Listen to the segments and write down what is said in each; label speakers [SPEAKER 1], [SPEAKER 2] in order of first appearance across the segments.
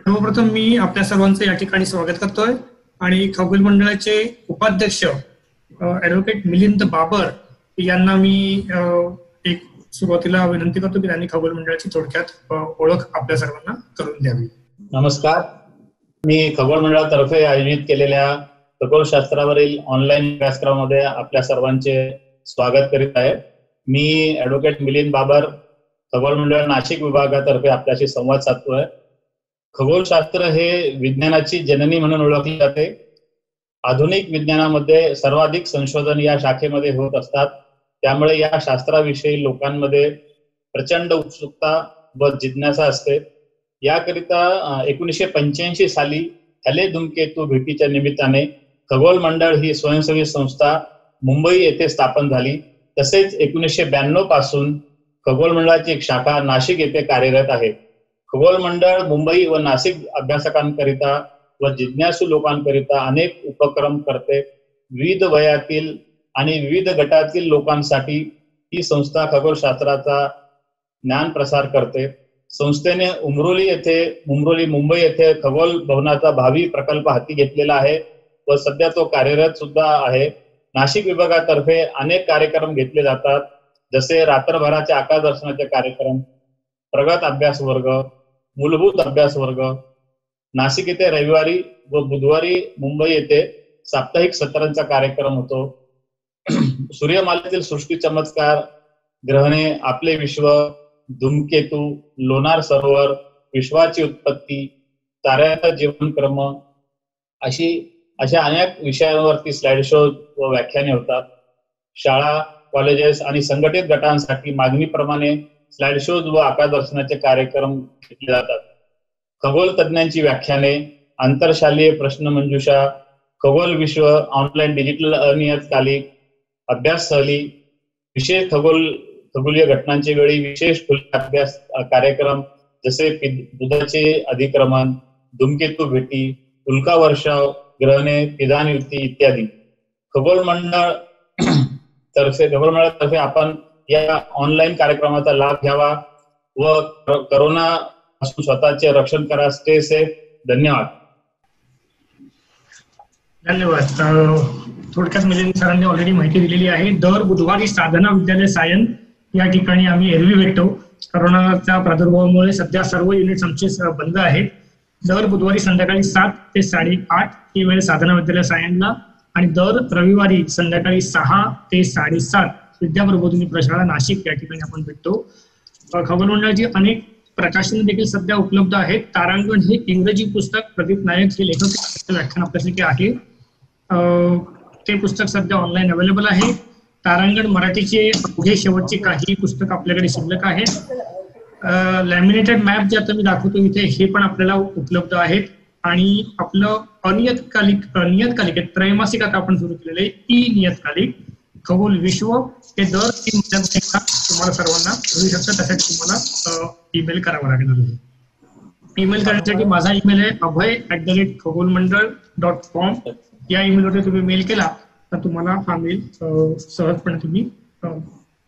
[SPEAKER 1] सर्वप्रथम मी आपल्या सर्वांचं या ठिकाणी स्वागत करतोय आणि खगोल मंडळाचे उपाध्यक्ष ॲडव्होकेट मिलिंद बाबर यांना मी एक सुरुवातीला विनंती करतो की त्यांनी खगोल मंडळाची थोडक्यात ओळख आपल्या सर्वांना करून द्यावी. नमस्कार,
[SPEAKER 2] मी खगोल मंडळातर्फे आयोजित केलेल्या खगोलशास्त्रावरील ऑनलाईन अभ्यासक्रमामध्ये आपल्या सर्वांचे स्वागत करीत आहे. मी ॲडव्होकेट मिलिंद बाबर खगोल मंडळ नाशिक विभागातर्फे आपल्याशी संवाद साधतोय. खगोलशास्त्र हे विज्ञानाची जननी म्हणून ओळखले जाते. आधुनिक विज्ञानामध्ये सर्वाधिक संशोधन या शाखेमध्ये होत असतात. त्यामुळे या शास्त्राविषयी लोकांमध्ये प्रचंड उत्सुकता व जिज्ञासा असते. याकरिता 1985 साली हॅले धूमकेतू भेटीच्या निमित्ताने खगोल मंडळ ही स्वयंसेवी संस्था मुंबई येथे स्थापन झाली. तसेच 1992 पासून खगोल मंडळाची एक शाखा नाशिक येथे कार्यरत आहे. खगोल मंडळ मुंबई व नाशिक अभ्यासकांकरिता व जिज्ञासू लोकांकरिता अनेक उपक्रम करते. विविध वयातील आणि विविध गटातील लोकांसाठी ही संस्था खगोलशास्त्राचा ज्ञान प्रसार करते. संस्थेने मुंबई येथे खगोल भवनाचा भावी प्रकल्प हाती घेतलेला आहे व सध्या तो कार्यरत सुद्धा आहे. नाशिक विभागातर्फे अनेक कार्यक्रम घेतले जातात, जसे रात्रभराचे आकाशदर्शनाचे कार्यक्रम, प्रगत अभ्यास वर्ग, मूलभूत अभ्यास वर्ग. नाशिक येथे रविवारी व बुधवारी मुंबई येथे साप्ताहिक सत्रांचा कार्यक्रम होतो. सूर्यमालेतील सृष्टी चमत्कार, ग्रहणे, आपले विश्व, धूमकेतू, लोणार सरोवर, विश्वाची उत्पत्ती, ताऱ्याचा जीवनक्रम अशा अनेक विषयांवरती स्लाइड शो व व्याख्याने होतात. शाळा, कॉलेजेस आणि संघटित गटांसाठी मागणीप्रमाणे स्लाइड शोज व आकाशदर्शनाचे कार्यक्रम घेतले जातात. खगोल तज्ञांची व्याख्याने, आंतरशालेय प्रश्नमंजुषा, खगोल विश्व ऑनलाईन डिजिटल अनियतकालिक, अभ्यास सहली, विशेष खगोलीय घटनांच्या वेळी विशेष खुले अभ्यास कार्यक्रम जसे बुधाचे अधिक्रमण, धूमकेतू भेटी, उल्कावर्षाव, ग्रहणे, पिधान युती इत्यादी. खगोल मंडळातर्फे आपण या ऑनलाईन कार्यक्रमाचा लाभ घ्यावा व करोना पासून स्वतःचे रक्षण करा. Stay safe. धन्यवाद.
[SPEAKER 1] थोडक्यात मिलिंद सरांनी ऑलरेडी माहिती दिलेली आहे. दर बुधवारी साधना विद्यालय सायन या ठिकाणी आम्ही एरवी भेटतो. करोनाच्या प्रादुर्भावामुळे सध्या सर्व युनिट्स आमचे बंद आहेत. दर बुधवारी संध्याकाळी 7 ते 8:30 ही वेळ साधना विद्यालय सायनला आणि दर रविवारी संध्याकाळी 6 ते 7:30 विद्या प्रबोधिनी प्रशाला नाशिक या ठिकाणी आपण भेटतो. खगोल मंडळाची अनेक प्रकाशने देखील सध्या उपलब्ध आहेत. तारांगण हे इंग्रजी पुस्तक प्रदीप नायक हे लेखक व्याख्यान आपल्यासाठी आहे. ते पुस्तक सध्या ऑनलाईन अवेलेबल आहे. तारांगण मराठीचे पुढे शेवटचे काही पुस्तक आपल्याकडे शिल्लक आहेत. लॅमिनेटेड मॅप जे आता मी दाखवतो इथे हे पण आपल्याला उपलब्ध आहेत. आणि आपलं नियतकालिक त्रैमासिक आता आपण सुरू केलेलं आहे ई नियतकालिक खगोल विश्व हे दर 3 महिन्यांना तुम्हाला सर्वांना मिळू शकतं. त्यासाठी तुम्हाला ईमेल करावा लागणार आहे. ईमेल करण्यासाठी माझा ईमेल आहे abhay@खगोलमंडळ.com. या ईमेलवरती तुम्ही मेल केला तर तुम्हाला हा मेल सहजपणे तुम्ही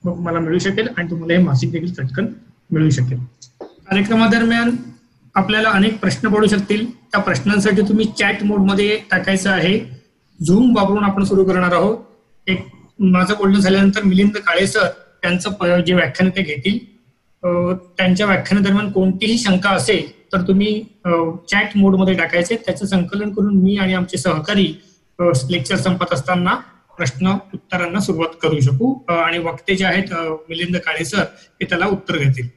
[SPEAKER 1] मला मिळू शकेल आणि तुम्हाला हे मासिक देखील चटकन मिळू शकेल. कार्यक्रमादरम्यान आपल्याला अनेक प्रश्न पडू शकतील. त्या प्रश्नांसाठी तुम्ही चॅट मोडमध्ये टाकायचं आहे. झूम वापरून आपण सुरू करणार आहोत. एक माझं बोलणं झाल्यानंतर मिलिंद काळे सर त्यांचं जे व्याख्यान ते घेतील. त्यांच्या व्याख्यानादरम्यान कोणतीही शंका असेल तर तुम्ही चॅट मोडमध्ये टाकायचे. त्याचं संकलन करून मी आणि आमचे सहकारी लेक्चर संपत असताना प्रश्न उत्तरांना सुरुवात करू शकू आणि वक्ते जे आहेत मिलिंद काळे सर हे त्याला उत्तर घेतील.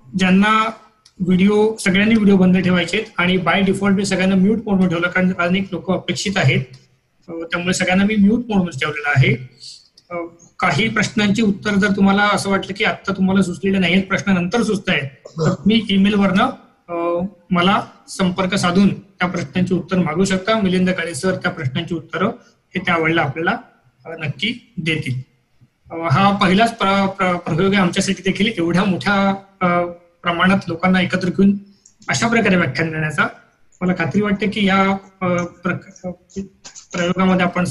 [SPEAKER 1] ज्यांना सगळ्यांनी व्हिडिओ बंद ठेवायचे आणि बाय डिफॉल्ट मी सगळ्यांना म्यूट मोडमध्ये ठेवलं, कारण अनेक लोक अपेक्षित आहेत. त्यामुळे सगळ्यांना मी म्यूट मोडमध्ये ठेवलेलं आहे. काही प्रश्नांची उत्तर जर तुम्हाला असं वाटलं की आता तुम्हाला सुचलेले नाहीत, प्रश्न नंतर सुचत आहेत, तर तुम्ही ईमेलवरनं मला संपर्क साधून त्या प्रश्नांची उत्तर मागू शकता. मिलिंद काळे सर त्या प्रश्नांची उत्तरं हे त्यावेळेला आपल्याला नक्की देतील. हा पहिलाच प्रयोग आहे आमच्यासाठी देखील एवढ्या मोठ्या प्रमाणात लोकांना एकत्र घेऊन अशा प्रकारे व्याख्यान देण्याचा. मला खात्री वाटते की या प्रयोगामध्ये आपण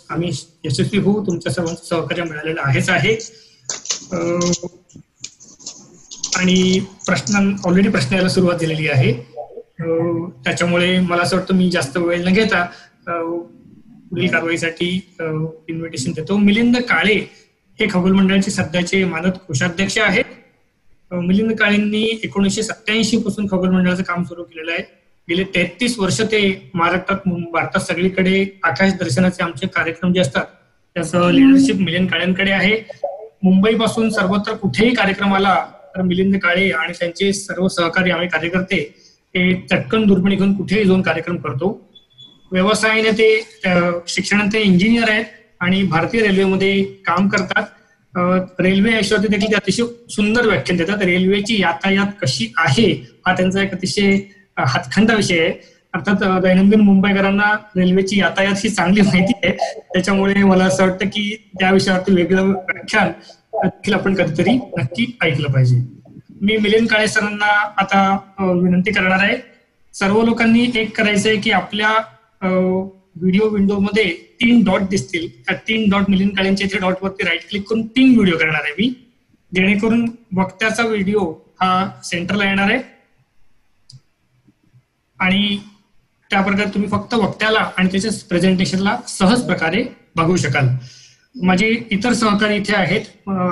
[SPEAKER 1] आम्ही यशस्वी होऊ. तुमच्या सर्वांचं सहकार्य मिळालेलं आहेच आहे. आणि ऑलरेडी प्रश्न यायला सुरुवात झालेली आहे. त्याच्यामुळे मला असं वाटतं मी जास्त वेळ न घेता पुढील कारवाईसाठी इन्व्हिटेशन देतो. मिलिंद काळे हे खगोल मंडळाचे सध्याचे मानद कोषाध्यक्ष आहेत. मिलिंद काळेंनी 1987 पासून खगोल मंडळाचं काम सुरू केलेलं आहे. गेले 33 वर्ष ते महाराष्ट्रात भारतात सगळीकडे आकाश दर्शनाचे आमचे कार्यक्रम जे असतात त्याचं लिडरशिप मिलिंद काळेंकडे आहे. मुंबईपासून सर्वत्र कुठेही कार्यक्रम आला तर मिलिंद काळे आणि त्यांचे सर्व सहकारी आम्ही कार्यकर्ते ते चटकन दुर्बिणी घेऊन कुठेही जाऊन कार्यक्रम करतो. व्यवसायाने ते शिक्षणात ते इंजिनियर आहेत आणि भारतीय रेल्वेमध्ये काम करतात. रेल्वे याविषयी देखील ते अतिशय सुंदर व्याख्यान देतात. रेल्वेची यातायात कशी आहे हा त्यांचा एक अतिशय हातखंडा विषय आहे. अर्थात दैनंदिन मुंबईकरांना रेल्वेची यातायात ही चांगली माहिती आहे, त्याच्यामुळे मला असं वाटतं की त्या विषयावरती वेगळं व्याख्यान देखील आपण कधीतरी नक्की ऐकलं पाहिजे. मी मिलिंद काळे सरांना आता विनंती करणार आहे. सर्व लोकांनी एक करायचंय की आपल्या व्हिडिओ विंडोमध्ये 3 डॉट दिसतील. त्या 3 डॉट मिलिंद काळेंच्या इथे डॉट वरती राईट क्लिक करून 3 व्हिडिओ करणार आहे मी, जेणेकरून वक्त्याचा व्हिडिओ हा सेंटरला येणार आहे आणि त्या प्रकारे तुम्ही फक्त वक्त्याला आणि त्याच्या प्रेझेंटेशनला सहज प्रकारे बघू शकाल. माझे इतर सहकारी इथे आहेत.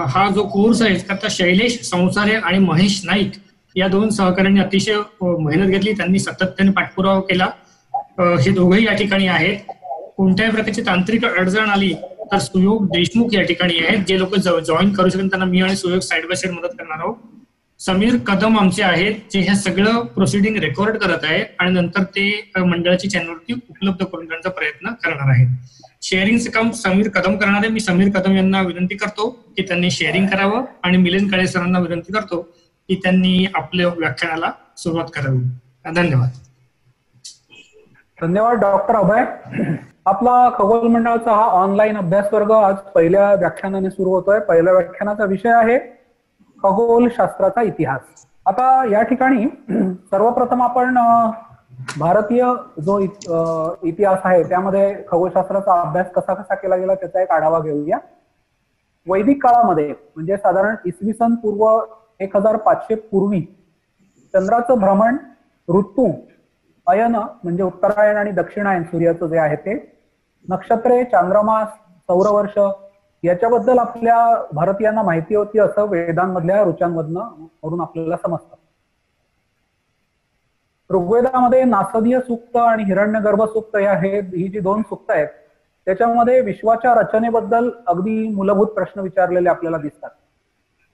[SPEAKER 1] हा जो कोर्स आहे त्याचा शैलेश संसारे आणि महेश नाईक या 2 सहकाऱ्यांनी अतिशय मेहनत घेतली. त्यांनी सातत्याने पाठपुरावा केला. हे दोघंही या ठिकाणी आहेत. कोणत्याही प्रकारची तांत्रिक अडचण आली तर सुयोग देशमुख या ठिकाणी आहेत. जे लोक जॉईन करू शकतात त्यांना मी आणि सुयोग साईड बाय साईड मदत करणार आहोत. समीर कदम आमचे आहेत जे हे सगळं प्रोसिडिंग रेकॉर्ड करत आहेत आणि नंतर ते मंडळाच्या चॅनलवरती उपलब्ध करून देण्याचा प्रयत्न करणार आहेत. शेअरिंगचं काम समीर कदम करणार आहे. मी समीर कदम यांना विनंती करतो की त्यांनी शेअरिंग करावं आणि मिलिंद काळे सरांना विनंती करतो की त्यांनी आपल्या व्याख्यानाला सुरुवात करावी. धन्यवाद.
[SPEAKER 3] धन्यवाद डॉक्टर अभय. आपला खगोल मंडळाचा हा ऑनलाईन अभ्यास वर्ग आज पहिल्या व्याख्यानाने सुरू होतोय. पहिल्या व्याख्यानाचा विषय आहे खगोल शास्त्राचा इतिहास. आता या ठिकाणी सर्वप्रथम आपण भारतीय जो इतिहास आहे त्यामध्ये खगोलशास्त्राचा अभ्यास कसा कसा केला गेला त्याचा एक आढावा घेऊया. वैदिक काळामध्ये म्हणजे साधारण इसवी सन पूर्व 1500 पूर्वी चंद्राचं भ्रमण, ऋतू, अयन म्हणजे उत्तरायण आणि दक्षिणायन सूर्याचं जे आहे ते, नक्षत्रे, चांद्रमास, सौरवर्ष याच्याबद्दल आपल्या भारतीयांना माहिती होती असं वेदांमधल्या ऋचांमधून आपल्याला समजतं. ऋग्वेदामध्ये नासदीय सूक्त आणि हिरण्यगर्भ सूक्त ही जी 2 सूक्त आहेत त्याच्यामध्ये विश्वाच्या रचनेबद्दल अगदी मूलभूत प्रश्न विचारलेले आपल्याला दिसतात.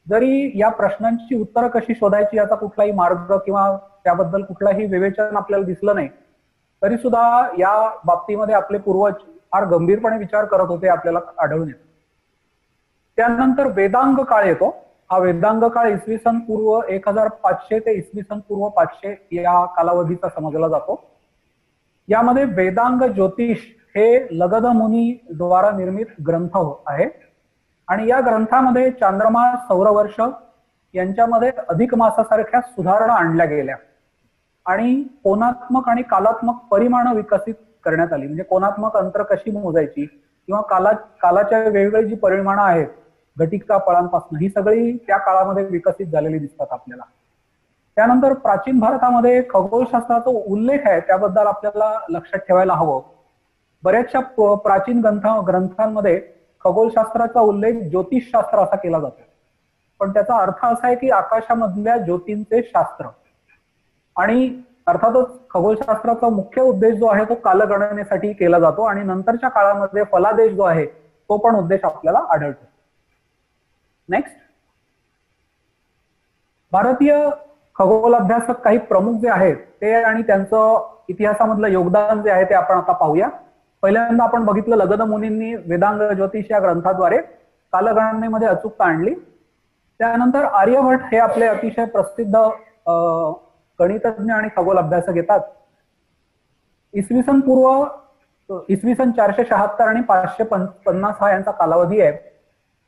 [SPEAKER 3] जरी या प्रश्नांची उत्तरं कशी शोधायची याचा कुठलाही मार्ग किंवा त्याबद्दल कुठलाही विवेचन आपल्याला दिसलं नाही, तरी सुद्धा या बाबतीमध्ये आपले पूर्वज फार गंभीरपणे विचार करत होते आपल्याला आढळून येतं. त्यानंतर वेदांग काळ येतो. हा वेदांग काळ इसवी सन पूर्व 1500 ते इसवी सन पूर्व 500 या कालावधीचा समजला जातो. यामध्ये वेदांग ज्योतिष हे लगध मुनी द्वारा निर्मित ग्रंथ आहे आणि या ग्रंथामध्ये चांद्रमास, सौरवर्ष यांच्यामध्ये अधिक मासासारख्या सुधारणा आणल्या गेल्या आणि कोनात्मक आणि कालात्मक परिमाण विकसित करण्यात आली. म्हणजे कोनात्मक अंतर कशी मोजायची किंवा कालाच्या वेगवेगळी जी परिमाणं आहेत घटिका फळांपासून ही सगळी त्या काळामध्ये विकसित झालेली दिसतात आपल्याला. त्यानंतर प्राचीन भारतामध्ये खगोलशास्त्राचा उल्लेख आहे त्याबद्दल आपल्याला लक्षात ठेवायला हवं. बऱ्याचशा प्राचीन ग्रंथांमध्ये खगोलशास्त्राचा उल्लेख ज्योतिषशास्त्र असा केला जातो, पण त्याचा अर्थ असा आहे की आकाशामधल्या ज्योतींचे शास्त्र. आणि अर्थातच खगोलशास्त्राचा मुख्य उद्देश जो आहे तो कालगणनेसाठी केला जातो आणि नंतरच्या काळामध्ये फलादेश जो आहे तो पण उद्देश आपल्याला आढळतो. नेक्स्ट, भारतीय खगोल अभ्यासक काही प्रमुख जे आहेत ते आणि त्यांचं इतिहासामधलं योगदान जे आहे ते आपण आता पाहूया. पहिल्यांदा आपण बघितलं लगध मुनींनी वेदांग ज्योतिष या ग्रंथाद्वारे कालगणनेमध्ये अचूकता आणली. त्यानंतर आर्यभट हे आपले अतिशय प्रसिद्ध गणितज्ञ आणि खगोल अभ्यासक येतात. इसवी सन 476 आणि 550 हा यांचा कालावधी आहे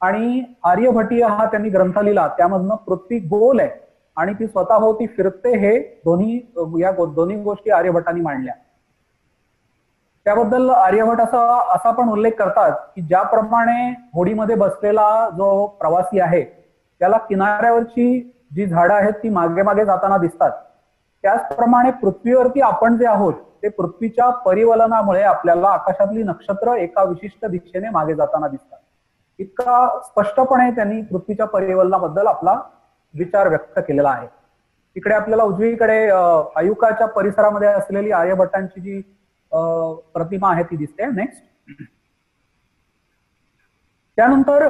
[SPEAKER 3] आणि आर्यभटीय हा त्यांनी ग्रंथ लिहिला. त्यामधनं पृथ्वी गोल आहे आणि ती स्वतःभोवती फिरते हे दोन्ही गोष्टी आर्यभटांनी मांडल्या. त्याबद्दल आर्यभट असा पण उल्लेख करतात की ज्याप्रमाणे होडीमध्ये बसलेला जो प्रवासी आहे त्याला किनाऱ्यावरची जी झाडं आहेत ती मागे मागे जाताना दिसतात, त्याचप्रमाणे पृथ्वीवरती आपण जे आहोत ते पृथ्वीच्या परिवलनामुळे आपल्याला आकाशातली नक्षत्र एका विशिष्ट दिशेने मागे जाताना दिसतात. इतका स्पष्टपणे त्यांनी पृथ्वीच्या परिवलनाबद्दल आपला विचार व्यक्त केलेला आहे. इकडे आपल्याला उजवीकडे आयुकाच्या परिसरामध्ये असलेली आर्यभट्टांची जी प्रतिमा आहे ती दिसते. नेक्स्ट. त्यानंतर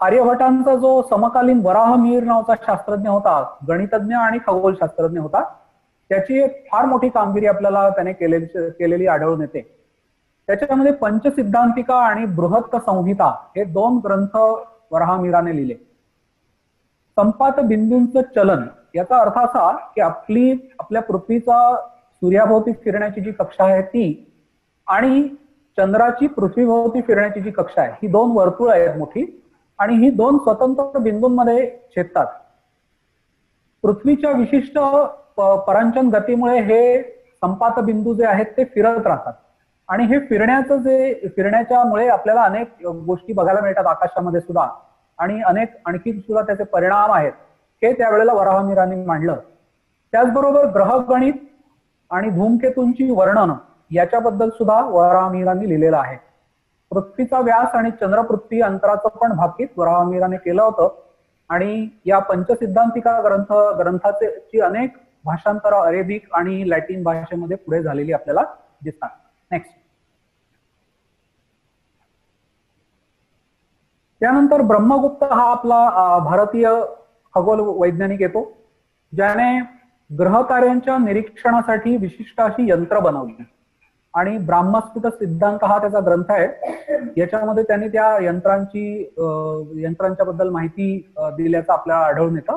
[SPEAKER 3] आर्यभट्टांचा जो समकालीन वराहमिहिर नावाचा शास्त्रज्ञ होता, गणितज्ञ आणि खगोलशास्त्रज्ञ होता, त्याची एक फार मोठी कामगिरी आपल्याला त्याने केलेली आढळून येते. त्याच्यामध्ये पंचसिद्धांतिका आणि बृहत्त संहिता हे 2 ग्रंथ वराहमिहिराने लिहिले. संपात बिंदूंचं चलन याचा अर्थ असा की आपल्या पृथ्वीचा सूर्याभोवती फिरण्याची जी कक्षा आहे ती आणि चंद्राची पृथ्वीभोवती फिरण्याची जी कक्षा आहे ही 2 वर्तुळ आहेत मोठी, आणि ही 2 स्वतंत्र बिंदूंमध्ये छेदतात. पृथ्वीच्या विशिष्ट परांचन गतीमुळे हे संपात बिंदू जे आहेत ते फिरत राहतात, आणि हे फिरण्याच्यामुळे आपल्याला अनेक गोष्टी बघायला मिळतात आकाशामध्ये सुद्धा, आणि आणखी सुद्धा त्याचे परिणाम आहेत हे त्यावेळेला वराहमिहिरांनी मांडलं. त्याचबरोबर ग्रहगणित आणि धूमकेतूंची वर्णन याच्याबद्दल सुद्धा वराहमिहिरांनी लिहिलेलं आहे. पृथ्वीचा व्यास आणि चंद्रपृथ्वी अंतराचं पण भाकीत वराहमिहिरांनी केलं होतं, आणि या पंचसिद्धांतिका ग्रंथाची अनेक भाषांतर अरेबिक आणि लॅटिन भाषेमध्ये पुढे झालेली आपल्याला दिसतात. नेक्स्ट. त्यानंतर ब्रह्मगुप्त हा आपला भारतीय खगोल वैज्ञानिक येतो, ज्याने ग्रहताऱ्यांच्या निरीक्षणासाठी विशिष्ट अशी यंत्र बनवली, आणि ब्राह्मस्फुट सिद्धांत हा त्याचा ग्रंथ आहे. याच्यामध्ये त्यांनी त्या यंत्रांच्या बद्दल माहिती दिल्याचं आपल्याला आढळून येतं.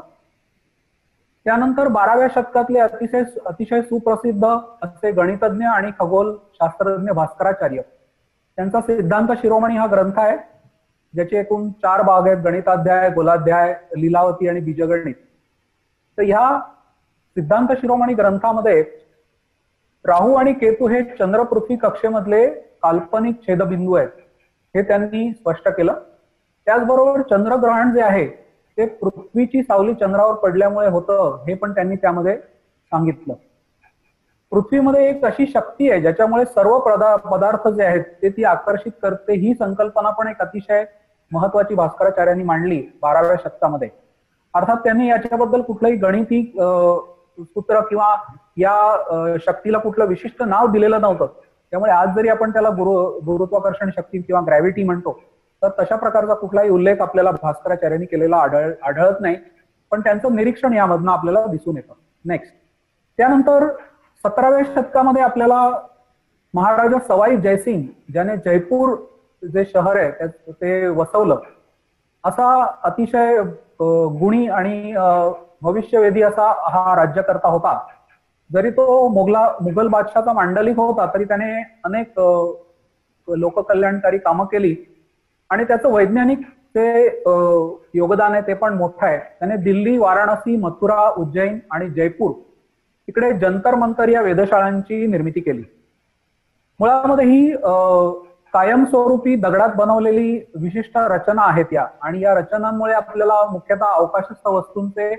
[SPEAKER 3] त्यानंतर 12व्या शतकातले अतिशय सुप्रसिद्ध असे गणितज्ञ आणि खगोल शास्त्रज्ञ भास्कराचार्य, त्यांचा सिद्धांत शिरोमणी हा ग्रंथ आहे, ज्याचे एकूण 4 भाग आहेत: गणिताध्याय, गोलाध्याय, लीलावती आणि बीजगणित. तर ह्या सिद्धांत शिरोमणी ग्रंथामध्ये राहू आणि केतू हे चंद्र पृथ्वी कक्षेमधले काल्पनिक छेदबिंदू आहेत हे त्यांनी स्पष्ट केलं. त्याचबरोबर चंद्रग्रहण जे आहे ते पृथ्वीची सावली चंद्रावर पडल्यामुळे होतं हे पण त्यांनी त्यामध्ये सांगितलं. पृथ्वीमध्ये एक अशी शक्ती आहे ज्याच्यामुळे सर्व पदार्थ जे आहेत ते ती आकर्षित करते, ही संकल्पना पण एक अतिशय महत्वाची भास्कराचार्यांनी मांडली 12व्या शतकामध्ये. अर्थात त्यांनी याच्याबद्दल कुठलंही गणिती सूत्र किंवा या शक्तीला कुठलं विशिष्ट नाव दिलेलं नव्हतं. त्यामुळे आज जरी आपण त्याला गुरुत्वाकर्षण शक्ती किंवा ग्रॅव्हिटी म्हणतो, तर तशा प्रकारचा कुठलाही उल्लेख आपल्याला भास्कराचार्यांनी केलेला आढळत नाही, पण त्यांचं निरीक्षण यामधनं आपल्याला दिसून येतं. नेक्स्ट. त्यानंतर 17व्या शतकामध्ये आपल्याला महाराजा सवाई जयसिंग, ज्याने जयपूर जे शहर आहे ते वसवलं, असा अतिशय गुणी आणि भविष्यवेधी असा हा राज्यकर्ता होता. जरी तो मुघल बादशाचा मांडलिक होता, तरी त्याने अनेक लोककल्याणकारी कामं केली, आणि त्याचं वैज्ञानिक जे योगदान आहे ते पण मोठं आहे. त्याने दिल्ली, वाराणसी, मथुरा, उज्जैन आणि जयपूर इकडे जंतर मंतर या वेधशाळांची निर्मिती केली. मुळामध्ये ही कायमस्वरूपी दगडात बनवलेली विशिष्ट रचना आहेत या, आणि या रचनांमुळे आपल्याला मुख्यतः अवकाशस्थ वस्तूंचे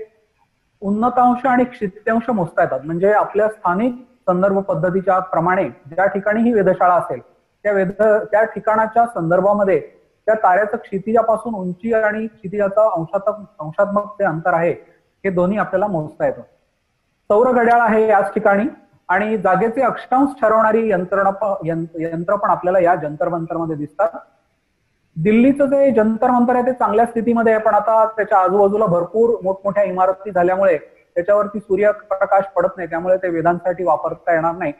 [SPEAKER 3] उन्नतांश आणि क्षितियांश मोजता येतात. म्हणजे आपल्या स्थानिक संदर्भ पद्धतीच्या प्रमाणे ज्या ठिकाणी ही वेधशाळा असेल त्या ठिकाणाच्या संदर्भामध्ये त्या ताऱ्याचं क्षितिजापासून उंची आणि क्षितिजाचा अंशात्मक जे अंतर आहे हे दोन्ही आपल्याला मोजता येतं. सौर घड्याळ आहे याच ठिकाणी, आणि जागेचे अक्षांश ठरवणारी यंत्र पण आपल्याला या जंतर मंतरमध्ये दिसतात. दिल्लीचं जे जंतर मंतर आहे ते चांगल्या स्थितीमध्ये आहे, पण आता त्याच्या आजूबाजूला भरपूर मोठमोठ्या इमारती झाल्यामुळे त्याच्यावरती सूर्यप्रकाश पडत नाही, त्यामुळे ते वेधांसाठी वापरता येणार नाही.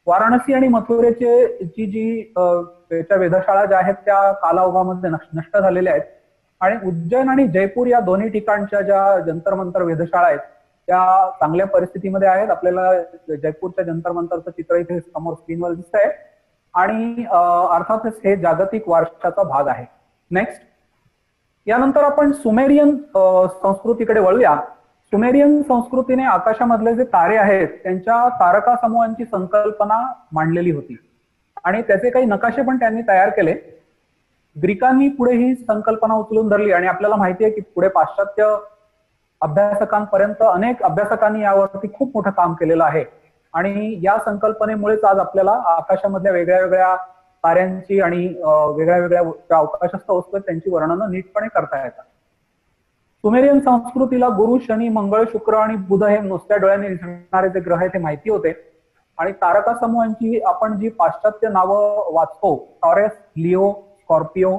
[SPEAKER 3] वाराणसी आणि मथुरेचे जी त्याच्या वेधशाळा ज्या आहेत त्या कालावधामध्ये नष्ट झालेल्या आहेत, आणि उज्जैन आणि जयपूर या दोन्ही ठिकाणच्या ज्या जंतर मंतर वेधशाळा आहेत त्या चांगल्या परिस्थितीमध्ये आहेत. आपल्याला जयपूरच्या जंतर मंतरचं चित्र इथे समोर स्क्रीनवर दिसत आहे, आणि अर्थातच हे जागतिक वारशाचा भाग आहे. नेक्स्ट. यानंतर आपण सुमेरियन संस्कृतीकडे वळूया. सुमेरियन संस्कृतीने आकाशामधले जे तारे आहेत त्यांच्या तारका समूहांची संकल्पना मांडलेली होती, आणि त्याचे काही नकाशे पण त्यांनी तयार केले. ग्रीकांनी पुढे ही संकल्पना उचलून धरली, आणि आपल्याला माहिती आहे की पुढे पाश्चात्य अभ्यासकांपर्यंत अनेक अभ्यासकांनी यावरती खूप मोठं काम केलेलं आहे. आणि या संकल्पनेमुळेच आज आपल्याला आकाशामधल्या वेगळ्या वेगळ्या ताऱ्यांची आणि वेगळ्या वेगळ्या ज्या अवकाशस्थ वस्तू आहेत त्यांची वर्णनं नीटपणे करता येतात. सुमेरियन संस्कृतीला गुरु, शनी, मंगळ, शुक्र आणि बुध हे नुसत्या डोळ्यांनी दिसणारे जे ग्रह आहेत ते माहिती होते. आणि तारका समूहांची आपण जी पाश्चात्य नावं वाचतो, टॉरस, लिओ, स्कॉर्पिओ,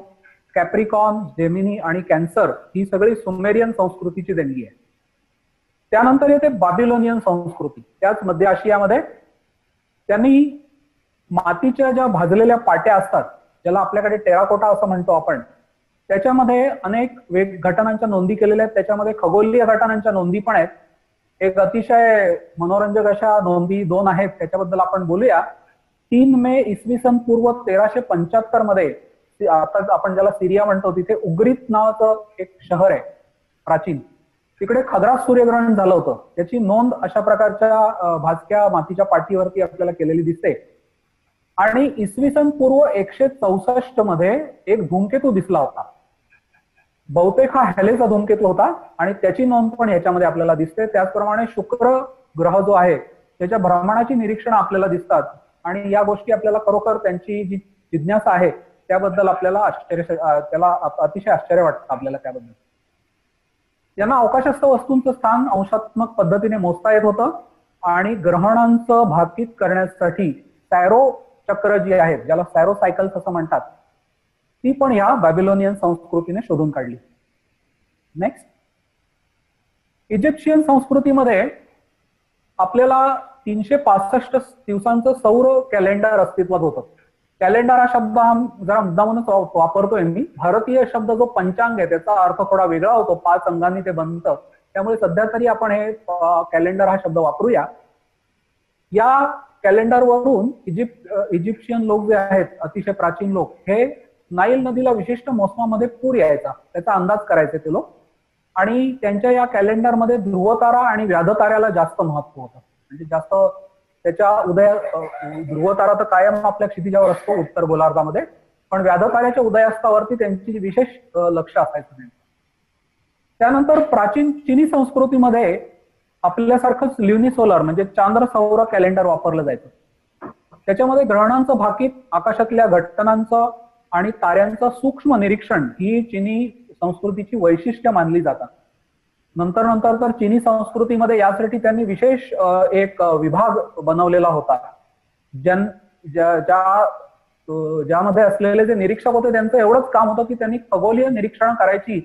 [SPEAKER 3] कॅप्रिकॉन, जेमिनी आणि कॅन्सर, ही सगळी सुमेरियन संस्कृतीची देणगी आहे. त्यानंतर येते बॅबिलोनियन संस्कृती. त्याच मध्य आशियामध्ये त्यांनी मातीच्या ज्या भाजलेल्या पाट्या असतात, ज्याला आपल्याकडे टेराकोटा असं म्हणतो आपण, त्याच्यामध्ये अनेक घटनांच्या नोंदी केलेल्या आहेत. त्याच्यामध्ये खगोलीय घटनांच्या नोंदी पण आहेत. एक अतिशय मनोरंजक अशा नोंदी 2 आहेत, त्याच्याबद्दल आपण बोलूया. 3 मे इसवी सन पूर्व 1375 मध्ये, आता आपण ज्याला सिरिया म्हणतो, तिथे उग्रीत नावाचं एक शहर आहे प्राचीन, तिकडे खग्रास सूर्यग्रहण झालं होतं. त्याची नोंद अशा प्रकारच्या भाजक्या मातीच्या पाटीवरती आपल्याला केलेली दिसते. आणि इसवी सन पूर्व 164 मध्ये एक धूमकेतू दिसला होता. बहुतेक हा हॅलेचा धूमकेतू होता आणि त्याची नोंद पण याच्यामध्ये आपल्याला दिसते. त्याचप्रमाणे शुक्र ग्रह जो आहे त्याच्या भ्रमणाची निरीक्षण आपल्याला दिसतात. आणि या गोष्टी आपल्याला खरोखर त्यांची जी जिज्ञासा आहे त्याबद्दल आपल्याला अतिशय आश्चर्य वाटतं आपल्याला त्याबद्दल. यांना अवकाशस्थ वस्तूंचं स्थान अंशात्मक पद्धतीने मोजता येत होतं. आणि ग्रहणांचं भाकीत करण्यासाठी सॅरो चक्र जी आहेत, ज्याला सॅरो सायकल्स असं म्हणतात, ती पण या बॅबिलोनियन संस्कृतीने शोधून काढली. नेक्स्ट, इजिप्शियन संस्कृतीमध्ये आपल्याला 365 दिवसांचं सौर कॅलेंडर अस्तित्वात होतं. कॅलेंडर हा शब्द जरा मुद्दामूनच वापरतोय मी. भारतीय शब्द जो पंचांग आहे त्याचा अर्थ थोडा वेगळा होतो, 5 अंगांनी ते बनतं. त्यामुळे सध्या तरी आपण हे कॅलेंडर हा शब्द वापरूया. या कॅलेंडरवरून इजिप्शियन लोक जे आहेत, अतिशय प्राचीन लोक, हे नाईल नदीला विशिष्ट मोसमामध्ये पूर यायचा त्याचा अंदाज करायचे ते लोक. आणि त्यांच्या या कॅलेंडरमध्ये ध्रुवतारा आणि व्याधताऱ्याला जास्त महत्व होतं. म्हणजे जास्त त्याच्या ध्रुवतारा तर कायम आपल्या क्षितिजावर असतो उत्तर गोलार्धामध्ये, पण व्याधताऱ्याच्या उदयास्तावरती त्यांची विशेष लक्ष असायचं. त्यानंतर प्राचीन चिनी संस्कृतीमध्ये आपल्यासारखंच ल्युनिसोलर म्हणजे चांद्र सौर कॅलेंडर वापरलं जायचं. त्याच्यामध्ये ग्रहणांचं भाकीत, आकाशातल्या घटनांचं आणि ताऱ्यांचं सूक्ष्म निरीक्षण ही चिनी संस्कृतीची वैशिष्ट्य मानली जातात. नंतर तर चिनी संस्कृतीमध्ये यासाठी त्यांनी विशेष एक विभाग बनवलेला होता. ज्यामध्ये असलेले जे निरीक्षक होते त्यांचं एवढंच काम होतं की त्यांनी खगोलीय निरीक्षण करायची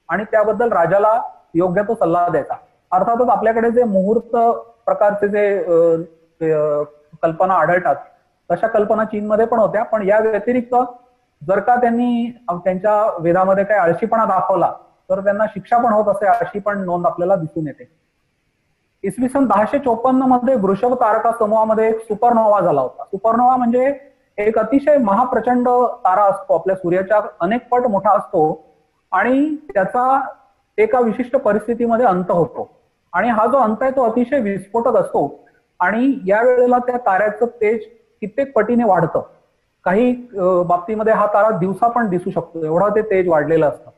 [SPEAKER 3] आणि त्याबद्दल राजाला योग्य तो सल्ला द्यायचा. अर्थातच आपल्याकडे जे मुहूर्त प्रकारचे जे कल्पना आढळतात तशा कल्पना चीनमध्ये पण होत्या. पण या व्यतिरिक्त जर का त्यांनी त्यांच्या वेदामध्ये काही आळशीपणा दाखवला तर त्यांना शिक्षा पण होत असे, अशी पण नोंद आपल्याला दिसून येते. इसवी सन 1054 मध्ये वृषभ तारका समूहामध्ये एक सुपरनोवा झाला होता. सुपरनोवा म्हणजे एक अतिशय महाप्रचंड तारा असतो, आपल्या सूर्याच्या अनेक पट मोठा असतो आणि त्याचा एका विशिष्ट परिस्थितीमध्ये अंत होतो. आणि हा जो अंत आहे तो अतिशय विस्फोटक असतो आणि या वेळेला त्या ताऱ्याचं तेज कित्येक पटीने वाढतं. काही बाबतीमध्ये हा तारा दिवसा पण दिसू शकतो, एवढं ते तेज वाढलेलं असतं.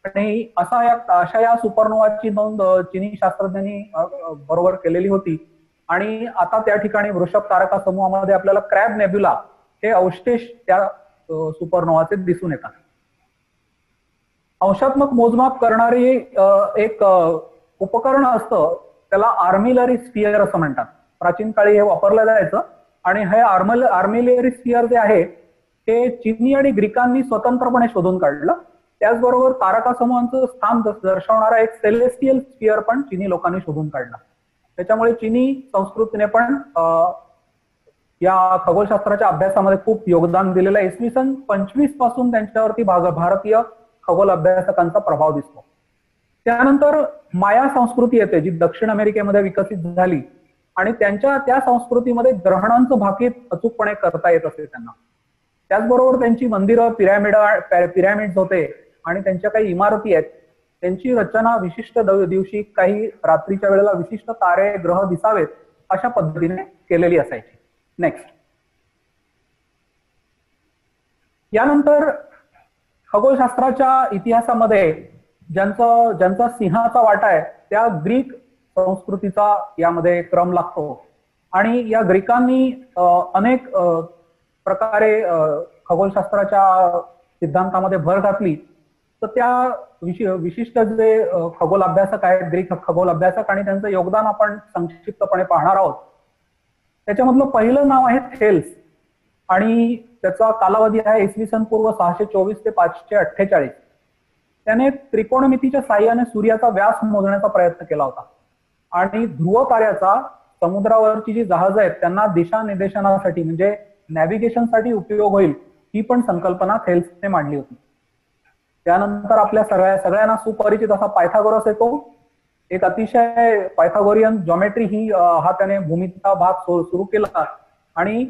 [SPEAKER 3] आणि अशा या सुपरनोवाची नोंद चिनी शास्त्रज्ञांनी बरोबर केलेली होती. आणि आता त्या ठिकाणी वृषभ तारका समूहामध्ये आपल्याला क्रॅब नेब्युला हे अवशेष त्या सुपरनोवाचे दिसून येतात. अंशात्मक मोजमाप करणारी एक उपकरण असतं, त्याला आर्मिलरी स्फिअर असं म्हणतात. प्राचीन काळी हे वापरलं जायचं. आणि हे आर्मिलरी स्फिअर जे आहे ते चिनी आणि ग्रीकांनी स्वतंत्रपणे शोधून काढलं. त्याचबरोबर तारका समूहांचं स्थान दर्शवणारा एक सेलेस्टियल स्फिअर पण चिनी लोकांनी शोधून काढला. त्याच्यामुळे चिनी संस्कृतीने पण या खगोलशास्त्राच्या अभ्यासामध्ये खूप योगदान दिलेलं आहे. इसवी सन 25 पासून त्यांच्यावरती भारतीय खगोल अभ्यासकांचा प्रभाव दिसतो. त्यानंतर माया संस्कृती येते जी दक्षिण अमेरिकेमध्ये विकसित झाली आणि त्या संस्कृतीमध्ये ग्रहणांचं भाकीत अचूकपणे करता येत असे त्यांना. त्याचबरोबर त्यांची मंदिरं, पिरॅमिड्स होते आणि त्यांच्या काही इमारती आहेत, त्यांची रचना विशिष्ट दिवशी, काही रात्रीच्या वेळेला विशिष्ट तारे ग्रह दिसावेत अशा पद्धतीने केलेली असायची. नेक्स्ट, यानंतर खगोलशास्त्राच्या इतिहासामध्ये ज्यांचा सिंहाचा वाटा आहे त्या ग्रीक संस्कृतीचा यामध्ये क्रम लागतो आणि या ग्रीकांनी अनेक प्रकारे खगोलशास्त्राच्या सिद्धांतामध्ये भर घातली. तर त्या विशिष्ट जे खगोल अभ्यासक आहेत, ग्रीक खगोल अभ्यासक, आणि त्यांचं योगदान आपण संक्षिप्तपणे पाहणार आहोत. त्याच्यामधलं पहिलं नाव आहे थेल्स आणि त्याचा कालावधी आहे इसवी सन पूर्व 624 ते 548. त्याने त्रिकोणमितीच्या साह्याने सूर्याचा व्यास मोजण्याचा प्रयत्न केला होता आणि ध्रुव ताऱ्याचा समुद्रावरची जी जहाज आहेत त्यांना दिशा निर्देशनासाठी म्हणजे नॅव्हिगेशनसाठी उपयोग होईल ही पण संकल्पना थेल्सने मांडली होती. त्यानंतर आपल्या सगळ्यांना सुपरिचित असा पायथागोरस येतो. एक अतिशय पायथागोरियन जॉमेट्री ही हा त्याने भूमीचा भाग सुरू केला आणि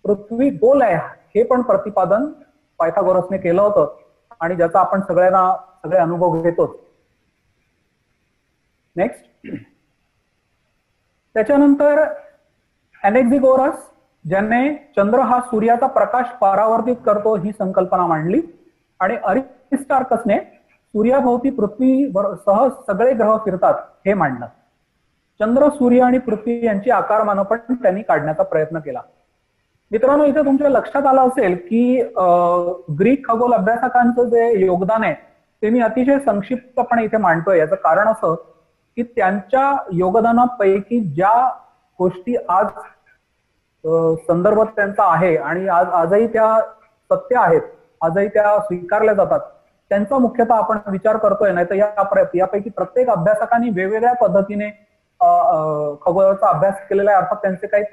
[SPEAKER 3] पृथ्वी गोल आहे हे पण प्रतिपादन पायथागोरसने केलं होतं आणि ज्याचा आपण सगळे अनुभव घेतो. नेक्स्ट, त्याच्यानंतर एनेक्झिगोरस ज्याने चंद्र हा सूर्याचा प्रकाश परावर्तित करतो ही संकल्पना मांडली आणि अरिस्टार्कसने सूर्याभोवती पृथ्वी सह सगळे ग्रह फिरतात हे मांडलं. चंद्र, सूर्य आणि पृथ्वी यांची आकारमानं पण त्यांनी काढण्याचा प्रयत्न केला. मित्रांनो, इथे तुमच्या लक्षात आलं असेल की ग्रीक खगोल अभ्यासकांचं जे योगदान आहे ते मी अतिशय संक्षिप्तपणे इथे मांडतोय. याचं कारण असं की त्यांच्या योगदानापैकी ज्या गोष्टी आज संदर्भ त्यांचा आहे आणि आजही त्या सत्य आहेत, आजही त्या स्वीकारल्या जातात, त्यांचा मुख्यतः आपण विचार करतोय. नाही तर यापैकी प्रत्येक अभ्यासकांनी वेगवेगळ्या पद्धतीने खगोलाचा अभ्यास केलेला आहे. अर्थात त्यांचे काही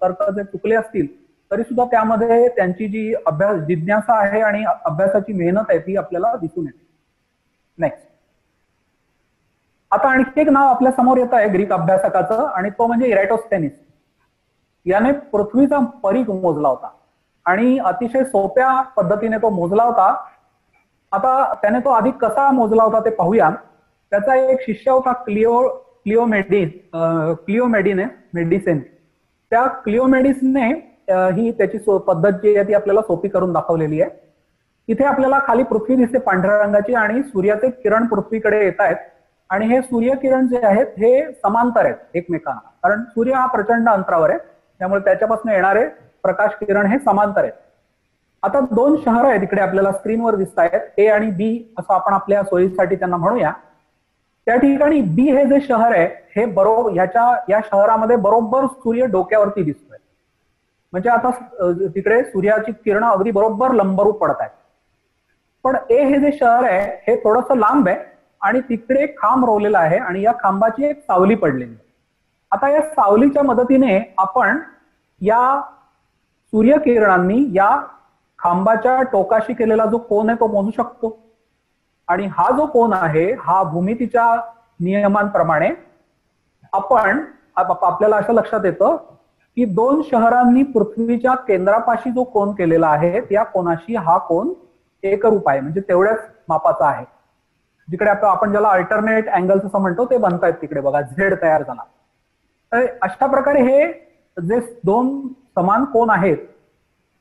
[SPEAKER 3] तर्क जे चुकले असतील तरी सुद्धा त्यामध्ये त्यांची जी जिज्ञासा आहे आणि अभ्यासाची मेहनत आहे ती आपल्याला दिसून येते. नेक्स्ट, आता आणखी एक नाव आपल्या समोर येत आहे ग्रीक अभ्यासकाचं आणि तो म्हणजे इरॅटोस्थेनिस. याने पृथ्वीचा परीघ मोजला होता आणि अतिशय सोप्या पद्धतीने तो मोजला होता. आता त्याने तो आधी कसा मोजला होता ते पाहूया. त्याचा एक शिष्य होता क्लिओमेडिसेन. त्या क्लिओमेडिसने ही त्याची पद्धत जी आहे ती आपल्याला सोपी करून दाखवलेली आहे. इथे आपल्याला खाली पृथ्वी दिसते पांढऱ्या रंगाची आणि सूर्याचे किरण पृथ्वीकडे येत आहेत आणि हे सूर्यकिरण जे आहेत हे समांतर आहेत एकमेकांना, कारण सूर्य हा प्रचंड अंतरावर आहे त्यामुळे त्याच्यापासून येणारे प्रकाश किरण हे समांतर आहेत. आता दोन शहर आहेत इकडे आपल्याला स्क्रीनवर दिसत आहेत, ए आणि बी असं आपण आपल्या सोयीसाठी त्यांना म्हणूया. त्या ठिकाणी बी हे जे शहर आहे हे बरोबर या शहरामध्ये बरोबर सूर्य डोक्यावरती दिसतोय. म्हणजे आता तिकडे सूर्याची किरण अगदी बरोबर लंबरूप पडत आहेत. पण ए हे जे शहर आहे हे थोडंसं लांब आहे आणि तिकडे एक खांब रोवलेला आहे आणि या खांबाची एक सावली पडलेली आहे. आता या सावलीच्या मदतीने आपण या सूर्यकिरणांनी या खांबाच्या टोकाशी केलेला जो कोन आहे तो मोजू शकतो आणि हा जो कोन आहे हा भूमितीच्या नियमांप्रमाणे आपल्याला असं लक्षात येतं की दोन शहरांनी पृथ्वीच्या केंद्रापाशी जो कोन केलेला आहे त्या कोनाशी हा कोन एकरूप आहे, म्हणजे तेवढ्याच मापाचा आहे. जिकडे आपण ज्याला अल्टरनेट अँगल्स असं म्हणतो ते बनतायत तिकडे बघा, झेड तयार झाला. तर अशा प्रकारे हे जे दोन समान कोन आहेत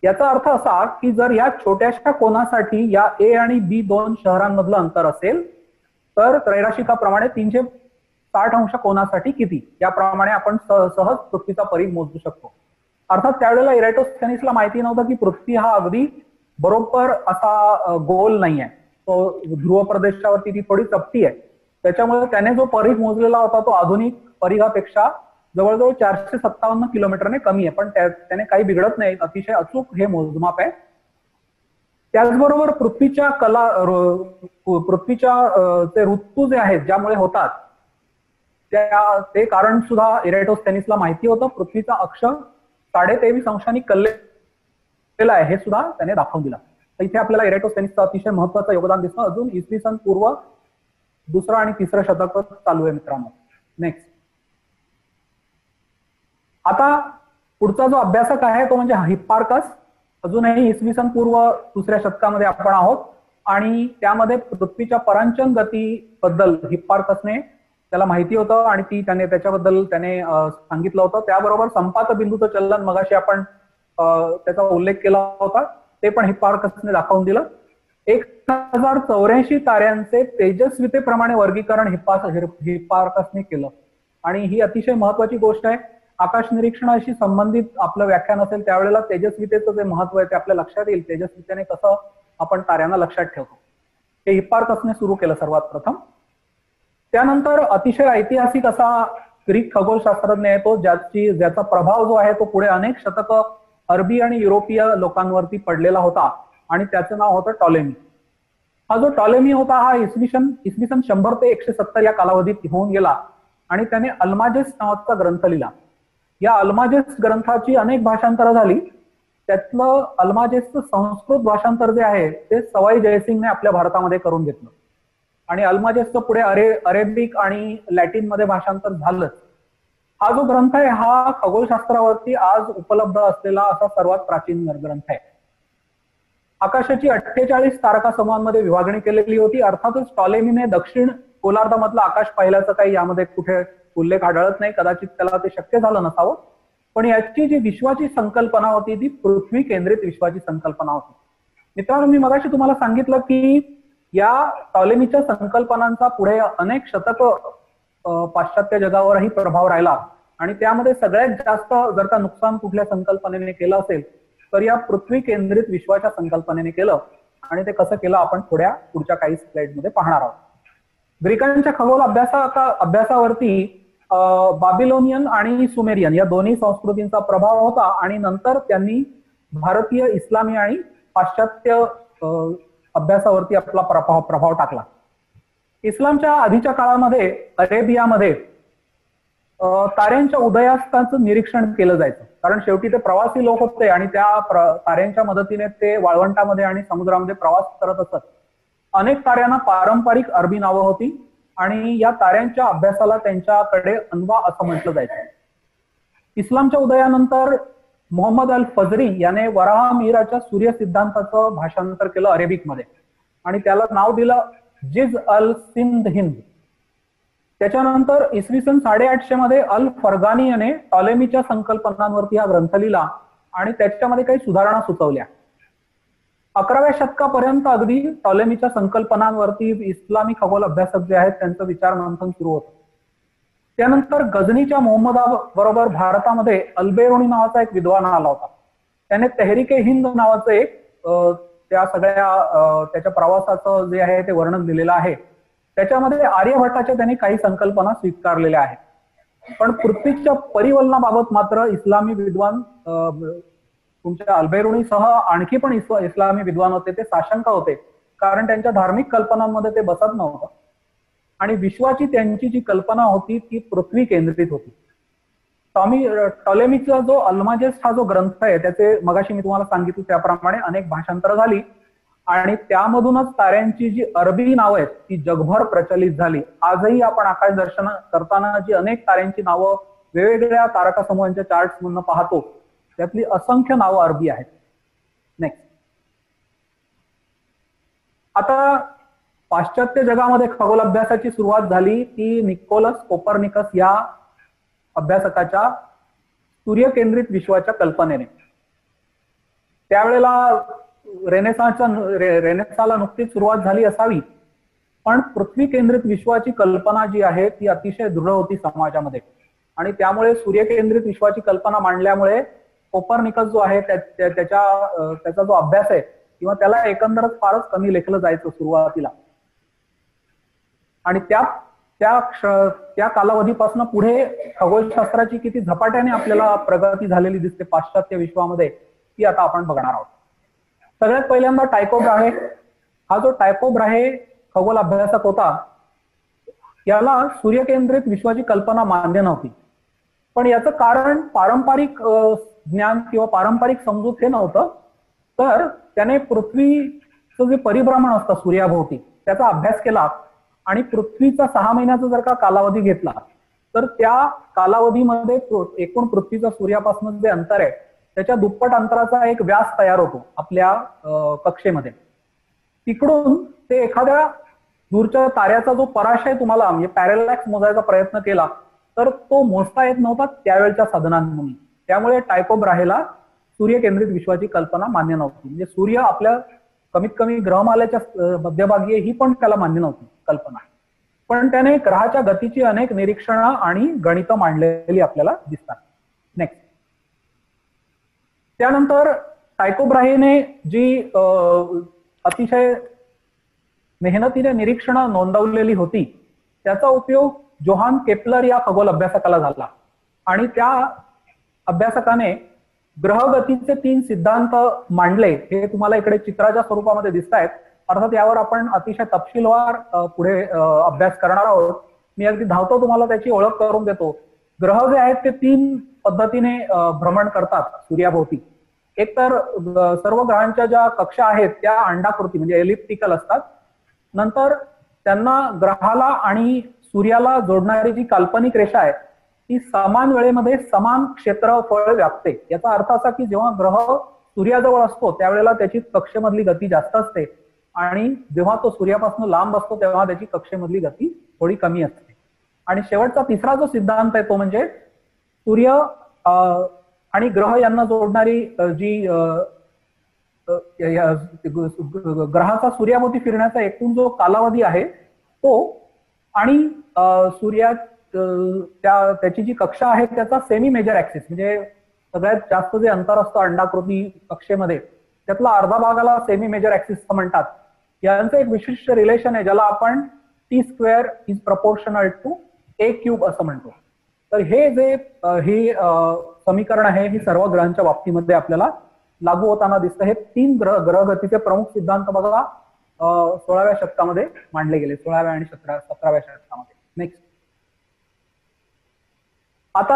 [SPEAKER 3] याचा अर्थ असा की जर या छोट्याशा कोनासाठी या ए आणि बी दोन शहरांमधलं अंतर असेल तर त्रैराशिकाप्रमाणे 360 अंश कोनासाठी किती, याप्रमाणे आपण सहज पृथ्वीचा परीघ मोजू शकतो. अर्थात त्यावेळेला इरॅटोस्थेनिसला माहिती नव्हतं की पृथ्वी हा अगदी बरोबर असा गोल नाही आहे, तो ध्रुव प्रदेशावरती ती थोडी चपटी आहे. त्याच्यामुळे त्याने जो परीघ मोजलेला होता तो आधुनिक परीघापेक्षा जवळजवळ 457 किलोमीटरने कमी आहे, पण त्याने काही बिघडत नाही, अतिशय अचूक हे मोजमाप आहे. त्याचबरोबर पृथ्वीच्या ते ऋतू जे आहेत ज्यामुळे होतात ते कारण सुद्धा इरॅटोस्थेनिसला माहिती होतं. पृथ्वीचा अक्ष 23.5 अंशांनी कललेला आहे हे सुद्धा त्याने दाखवून दिलं. तर इथे आपल्याला इरॅटोस्थेनिसचं अतिशय महत्वाचं योगदान दिसतं. अजून इसवी सन पूर्व 2रा आणि 3रं शतक चालू आहे मित्रांनो. नेक्स्ट, आता पुढचा जो अभ्यासक आहे तो म्हणजे हिप्पार्कस. अजूनही इसवी सन पूर्व 2ऱ्या शतकामध्ये आपण आहोत आणि त्यामध्ये पृथ्वीच्या परांचन गतीबद्दल हिप्पार्कसने त्याला माहिती होतं आणि त्याच्याबद्दल त्याने सांगितलं होतं. त्याबरोबर संपात बिंदूचं चलन मगाशी आपण त्याचा उल्लेख केला होता ते पण हिप्पार्कसने दाखवून दिलं. 1084 ताऱ्यांचे तेजस्वितेप्रमाणे वर्गीकरण हिप्पार्कसने केलं. आणि ही अतिशय महत्वाची गोष्ट आहे. आकाश निरीक्षणाशी संबंधित आपलं व्याख्यान असेल त्यावेळेला तेजस्वितेचं जे महत्व आहे ते आपल्या लक्षात येईल. तेजस्वितेने कसं आपण ताऱ्यांना लक्षात ठेवतो हे हिप्पार्कसने सुरू केलं सर्वात प्रथम. त्यानंतर अतिशय ऐतिहासिक असा ग्रीक खगोलशास्त्रज्ञ आहे तो, ज्याचा प्रभाव जो आहे तो पुढे अनेक शतकं अरबी आणि युरोपीय लोकांवरती पडलेला होता आणि त्याचं नाव होतं टॉलेमी. हा जो टॉलेमी होता हा इसवी सन 100 ते 170 या कालावधीत होऊन गेला आणि त्याने अल्माजेस नावाचा ग्रंथ लिहिला. या अल्माजेस ग्रंथाची अनेक भाषांतरं झाली. त्यातलं अल्माजेसचं संस्कृत भाषांतर जे आहे ते सवाई जयसिंगने आपल्या भारतामध्ये करून घेतलं आणि अल्माजेसचं पुढे अरेबिक आणि लॅटिन मध्ये भाषांतर झालं. हा जो ग्रंथ आहे हा खगोलशास्त्रावरती आज उपलब्ध असलेला असा सर्वात प्राचीन ग्रंथ आहे. आकाशाची 48 तारका समूहांमध्ये विभागणी केलेली होती. अर्थातच टॉलेमीने दक्षिण गोलार्धामधलं आकाश पाहिल्याचं काही यामध्ये कुठे उल्लेख आढळत नाही. कदाचित त्याला ते शक्य झालं नसावं. पण याची जी विश्वाची संकल्पना होती ती पृथ्वी केंद्रित विश्वाची संकल्पना होती. मित्रांनो, मी मगाशी तुम्हाला सांगितलं की या टॉलेमीच्या संकल्पनांचा पुढे अनेक शतकं पाश्चात्य जगावरही प्रभाव राहिला आणि त्यामध्ये सगळ्यात जास्त जर का नुकसान कुठल्या संकल्पनेने केलं असेल तर या पृथ्वी केंद्रित विश्वाच्या संकल्पनेने केलं. आणि ते कसं केलं आपण पुढच्या काही स्लाइडमध्ये पाहणार आहोत. ग्रीकांच्या खगोल अभ्यासावरती बाबिलोनियन आणि सुमेरियन या दोन्ही संस्कृतींचा प्रभाव होता आणि नंतर त्यांनी भारतीय, इस्लामी आणि पाश्चात्य अभ्यासावरती आपला प्रभाव टाकला. इस्लामच्या आधीच्या काळामध्ये अरेबियामध्ये ताऱ्यांच्या उदयास्ताचं निरीक्षण केलं जायचं, कारण शेवटी ते प्रवासी लोक होते आणि त्या ताऱ्यांच्या मदतीने ते वाळवंटामध्ये आणि समुद्रामध्ये प्रवास करत असत. अनेक ताऱ्यांना पारंपरिक अरबी नावं होती आणि या ताऱ्यांच्या अभ्यासाला त्यांच्याकडे अन्वा असं म्हटलं जायचं. इस्लामच्या उदयानंतर मोहम्मद अल फजरी याने वराह मीराच्या सूर्य सिद्धांताचं भाषांतर केलं अरेबिक मध्ये आणि त्याला नाव दिलं जिज अल सिंध हिंद. त्याच्यानंतर इसवी सन 850 मध्ये अल फरगानी याने टॉलेमीच्या संकल्पनांवरती हा ग्रंथ लिहिला आणि त्याच्यामध्ये काही सुधारणा सुचवल्या. 11व्या शतकापर्यंत अगदी टॉलेमीच्या संकल्पनांवरती इस्लामी खगोल अभ्यासक जे आहेत त्यांचं विचार मंथन सुरू होतं. त्यानंतर गझनीच्या मोहम्मदाबरोबर भारतामध्ये अल्बेरुनी नावाचा एक विद्वान आला होता. त्याने तेहरिके हिंद नावाचं एक त्या सगळ्या त्याच्या प्रवासाचं जे आहे ते वर्णन दिलेलं आहे. त्याच्यामध्ये आर्यभट्टाच्या त्यांनी काही संकल्पना स्वीकारलेल्या आहेत. पण पृथ्वीच्या परिवलनाबाबत मात्र इस्लामी विद्वान तुमच्या अल्बेरुनीसह आणखी पण इस्लामी विद्वान होते ते साशंक होते, कारण त्यांच्या धार्मिक कल्पनांमध्ये ते बसत नव्हतं आणि विश्वाची त्यांची जी कल्पना होती ती पृथ्वी केंद्रित होती. टॉलेमीचा जो अल्माजेस हा जो ग्रंथ आहे त्याचे मगाशी मी तुम्हाला सांगितलं त्याप्रमाणे अनेक भाषांतर झाली आणि त्यामधूनच ताऱ्यांची जी अरबी नावं आहेत ती जगभर प्रचलित झाली. आजही आपण आकाश दर्शन करताना जी अनेक ताऱ्यांची नावं वेगवेगळ्या तारका समूहांच्या चार्ट्स मधून पाहतो त्यातली असंख्य नावं अरबी आहेत. नेक्स्ट, आता पाश्चात्य जगामध्ये खगोल अभ्यासाची सुरुवात झाली ती निकोलस कोपर्निकस या अभ्यासकाच्या सूर्यकेंद्रित विश्वाच्या कल्पनेने. त्यावेळेला रेनेसाला नुकतीच सुरुवात झाली असावी, पण पृथ्वी केंद्रित विश्वाची कल्पना जी आहे ती अतिशय दृढ होती समाजामध्ये आणि त्यामुळे सूर्यकेंद्रित विश्वाची कल्पना मांडल्यामुळे कोपर्निकस जो आहे त्याचा जो अभ्यास आहे किंवा त्याला एकंदरच फारच कमी लेखलं जायचं सुरुवातीला आणि त्या कालावधीपासून पुढे खगोलशास्त्राची किती झपाट्याने आपल्याला प्रगती झालेली दिसते पाश्चात्य विश्वामध्ये ती आता आपण बघणार आहोत. सगळ्यात पहिल्यांदा टायको ब्राहे. हा जो टायको ब्राहे खगोल अभ्यासक होता याला सूर्यकेंद्रित विश्वाची कल्पना मान्य नव्हती, पण याचं कारण पारंपरिक ज्ञान किंवा पारंपरिक समजूत हे नव्हतं, तर त्याने पृथ्वीचं जे परिभ्रमण असतं सूर्याभोवती त्याचा अभ्यास केला आणि पृथ्वीचा 6 महिन्याचा जर का कालावधी घेतला तर त्या कालावधीमध्ये एकूण पृथ्वीचा सूर्यापासून जे अंतर आहे त्याच्या दुप्पट अंतराचा एक व्यास तयार होतो आपल्या कक्षेमध्ये. तिकडून ते एखाद्या दूरच्या ताऱ्याचा जो पराशय तुम्हाला म्हणजे पॅरेलॅक्स मोजायचा प्रयत्न केला तर तो मोजता येत नव्हता त्यावेळच्या साधनांनी. त्यामुळे टायको ब्राहेला सूर्यकेंद्रित विश्वाची कल्पना मान्य नव्हती. म्हणजे सूर्य आपल्या कमीत कमी ग्रहमालेच्या मध्यभागी ही पण त्याला मान्य नव्हती कल्पना. पण त्याने ग्रहाच्या गतीची अनेक निरीक्षणं आणि गणितं मांडलेली आपल्याला दिसतात. नेक्स्ट. त्यानंतर टायको ब्राहेने जी अतिशय मेहनतीने निरीक्षणं नोंदवलेली होती त्याचा उपयोग जोहान केपलर या खगोल अभ्यासकाला झाला. आणि त्या अभ्यासकाने ग्रहगतीचे 3 सिद्धांत मांडले. हे तुम्हाला इकडे चित्राच्या स्वरूपामध्ये दिसत आहेत. अर्थात यावर आपण अतिशय तपशीलवार पुढे अभ्यास करणार आहोत. मी अगदी धावतो तुम्हाला त्याची ओळख करून देतो. ग्रह जे आहेत ते 3 पद्धतीने भ्रमण करतात सूर्याभोवती. एक तर सर्व ग्रहांच्या ज्या कक्षा आहेत त्या अंडाकृती म्हणजे एलिप्टिकल असतात. नंतर त्यांना ग्रहाला आणि सूर्याला जोडणारी जी काल्पनिक रेषा आहे ती समान वेळेमध्ये समान क्षेत्रफळ व्यापते. याचा अर्थ असा की जेव्हा ग्रह सूर्याजवळ असतो त्यावेळेला त्याची कक्षेमधली गती जास्त असते आणि जेव्हा तो सूर्यापासून लांब असतो तेव्हा त्याची कक्षेमधली गती थोडी कमी असते. आणि शेवटचा तिसरा जो सिद्धांत आहे तो म्हणजे सूर्य आणि ग्रह यांना जोडणारी जी ग्रहाचा सूर्याभोवती फिरण्याचा एकूण जो कालावधी आहे तो आणि त्याची जी कक्षा आहे त्याचा सेमी मेजर ऍक्सिस म्हणजे सगळ्यात जास्त जे अंतर असतं अंडाकृती कक्षेमध्ये त्यातला अर्धा भागाला सेमी मेजर ऍक्सिस म्हणतात. यांचं एक विशिष्ट रिलेशन आहे ज्याला आपण T² is proportional to A³ असं म्हणतो. तर हे जे ही समीकरण आहे ही सर्व ग्रहांच्या बाबतीमध्ये आपल्याला लागू होताना दिसतं. हे 3 ग्रहगतीचे प्रमुख सिद्धांत बघा 16व्या शतकामध्ये मांडले गेले. 16व्या आणि 17व्या शतकामध्ये. नेक्स्ट. आता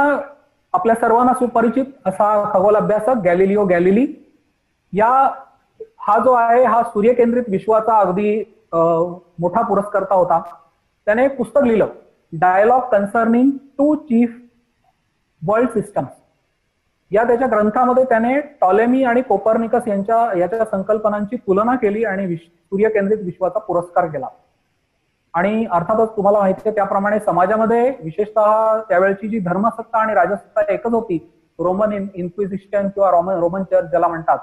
[SPEAKER 3] आपल्या सर्वांना सुपरिचित असा खगोल अभ्यासक गॅलिलिओ गॅलिली हा जो आहे हा सूर्यकेंद्रित विश्वाचा अगदी मोठा पुरस्कर्ता होता. त्याने एक पुस्तक लिहिलं dialogue concerning 2 chief world systems. या त्याच्या ग्रंथामध्ये त्याने टॉलेमी आणि कोपर्निकस याच्या संकल्पनांची तुलना केली आणि सूर्यकेंद्रित विश्वाचा पुरस्कार केला. आणि अर्थातच तुम्हाला माहिती आहे त्याप्रमाणे समाजामध्ये विशेषतः त्यावेळची जी धर्मसत्ता आणि राजसत्ता एकच होती. रोमन इन्क्विजिशन किंवा रोमन चर्च ज्याला म्हणतात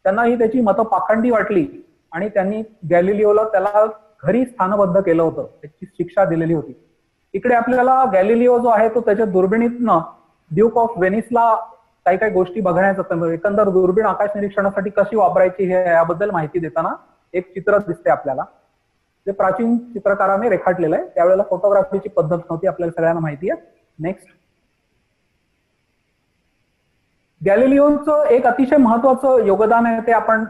[SPEAKER 3] त्यांना ही त्याची मतं पाखंडी वाटली आणि त्यांनी गॅलिलिओला त्याला घरी स्थानबद्ध केलं होतं. त्याची शिक्षा दिलेली होती. इकडे आपल्याला गॅलिलिओ जो आहे तो त्याच्या दुर्बिणीतनं ड्यूक ऑफ व्हेनिसला काही काही गोष्टी बघण्याचं एकंदर दुर्बीण आकाश निरीक्षणासाठी कशी वापरायची हे याबद्दल माहिती देताना एक चित्र दिसते आपल्याला जे प्राचीन चित्रकाराने रेखाटलेलं आहे. त्यावेळेला फोटोग्राफीची पद्धत नव्हती आपल्याला सगळ्यांना माहिती आहे. नेक्स्ट. गॅलिलिओचं एक अतिशय महत्वाचं योगदान आहे ते आपण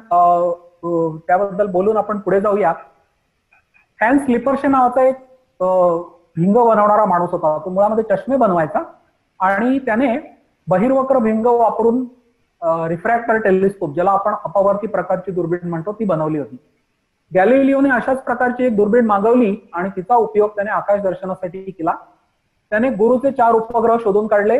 [SPEAKER 3] त्याबद्दल बोलून आपण पुढे जाऊया. हॅन्स लिपर्शे नावाचा एक भिंग बनवणारा माणूस होता. तो मुळामध्ये चष्मे बनवायचा आणि त्याने बहिर्वक्र भिंग वापरून रिफ्रॅक्टर टेलिस्कोप ज्याला आपण अपवर्ती प्रकारची दुर्बीण म्हणतो ती बनवली होती. गॅलिलिओने अशाच प्रकारची एक दुर्बीण मागवली आणि तिचा उपयोग त्याने आकाश दर्शनासाठी केला. त्याने गुरूचे 4 उपग्रह शोधून काढले.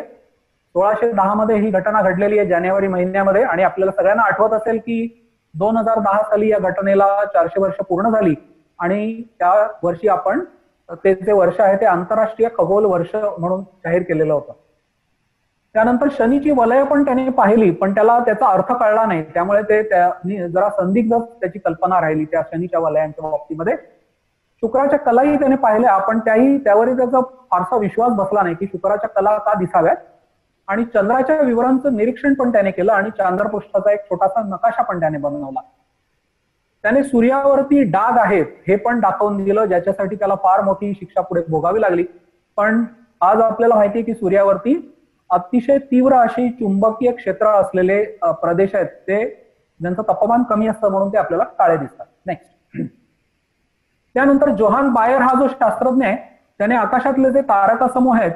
[SPEAKER 3] 1610 मध्ये ही घटना घडलेली आहे जानेवारी महिन्यामध्ये. आणि आपल्याला सगळ्यांना आठवत असेल की 2010 साली या घटनेला 400 वर्ष पूर्ण झाली आणि त्या वर्षी आपण ते जे वर्ष आहे ते आंतरराष्ट्रीय खगोल वर्ष म्हणून जाहीर केलेलं होतं. त्यानंतर शनीची वलय पण त्याने पाहिली पण त्याला त्याचा अर्थ कळला नाही. त्यामुळे ते जरा संदिग्ध त्याची कल्पना राहिली त्या शनीच्या वलयांच्या बाबतीमध्ये. शुक्राच्या कलाही त्याने पाहिल्या पण त्यावरही त्याचा फारसा विश्वास बसला नाही की शुक्राच्या कला का दिसाव्यात. आणि चंद्राच्या विवरांचं निरीक्षण पण त्याने केलं आणि चांद्रपृष्ठाचा एक छोटासा नकाशा पण त्याने बनवला. त्याने सूर्यावरती डाग आहेत हे पण दाखवून दिलं ज्याच्यासाठी त्याला फार मोठी शिक्षा पुढे भोगावी लागली. पण आज आपल्याला माहिती आहे की सूर्यावरती अतिशय तीव्र अशी चुंबकीय क्षेत्र असलेले प्रदेश आहेत ते ज्यांचं तापमान कमी असतं म्हणून ते आपल्याला काळे दिसतात. नेक्स्ट. त्यानंतर जोहान बायर हा जो शास्त्रज्ञ आहे त्याने आकाशातले जे तारका समूह आहेत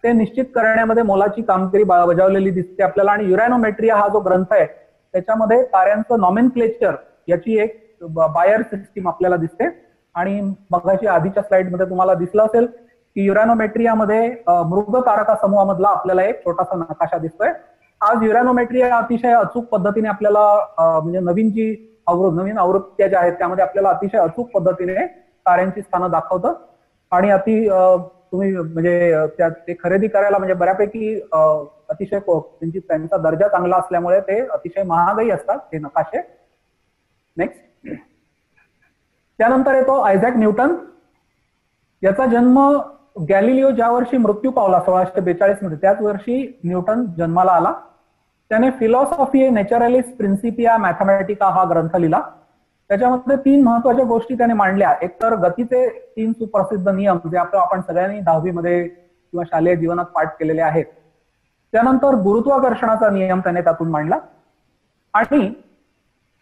[SPEAKER 3] ते निश्चित करण्यामध्ये मोलाची कामगिरी बजावलेली दिसते आपल्याला. आणि युरॅनोमेट्रिया हा जो ग्रंथ आहे त्याच्यामध्ये ताऱ्यांचं नॉमेनक्लेचर याची एक बायर सिस्टीम आपल्याला दिसते. आणि मगाशी आधीच्या स्लाइडमध्ये तुम्हाला दिसलं असेल की युरॅनोमेट्रियामध्ये मृग तारका समूहामधला आपल्याला एक छोटासा नकाशा दिसतोय. आज युरॅनोमेट्रिया अतिशय अचूक पद्धतीने आपल्याला म्हणजे नवीन आवृत्त्या ज्या आहेत त्यामध्ये आपल्याला अतिशय अचूक पद्धतीने ताऱ्यांची स्थानं दाखवतं. आणि तुम्ही म्हणजे ते खरेदी करायला म्हणजे बऱ्यापैकी अतिशय त्यांचा दर्जा चांगला असल्यामुळे ते अतिशय महागही असतात हे नकाशे. नेक्स्ट. त्यानंतर येतो आयझॅक न्यूटन. याचा जन्म गॅलिलिओ ज्या वर्षी मृत्यू पावला 1642 मध्ये, त्याच वर्षी न्यूटन जन्माला आला. त्याने फिलॉसॉफी नॅचरलिस प्रिन्सिपिया मॅथमॅटिका हा ग्रंथ लिहिला. त्याच्यामध्ये 3 महत्वाच्या गोष्टी त्याने मांडल्या. एक तर गतीचे 3 सुप्रसिद्ध नियम जे आपण सगळ्यांनी 10वी मध्ये किंवा शालेय जीवनात पाठ केलेले आहेत. त्यानंतर गुरुत्वाकर्षणाचा नियम त्याने त्यातून मांडला आणि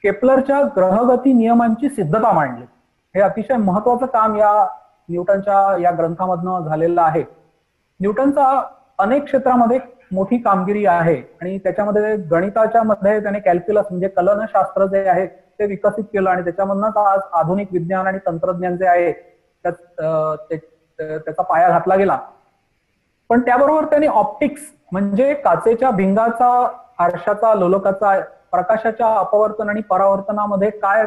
[SPEAKER 3] केपलरच्या ग्रहगती नियमांची सिद्धता मांडली. हे अतिशय महत्वाचं काम या न्यूटनच्या या ग्रंथामधनं झालेलं आहे. न्यूटनचा अनेक क्षेत्रामध्ये मोठी कामगिरी आहे आणि त्याच्यामध्ये गणिताच्या मध्ये त्याने कॅल्क्युलस म्हणजे कलनशास्त्र जे आहे ते विकसित केलं आणि त्याच्यामधनंच आज आधुनिक विज्ञान आणि तंत्रज्ञान जे आहे त्याचा पाया घातला गेला. पण त्याबरोबर त्याने ऑप्टिक्स म्हणजे काचेच्या भिंगाचा, आरशाचा, लोलकाचा, प्रकाशाच्या अपवर्तन आणि परावर्तनामध्ये काय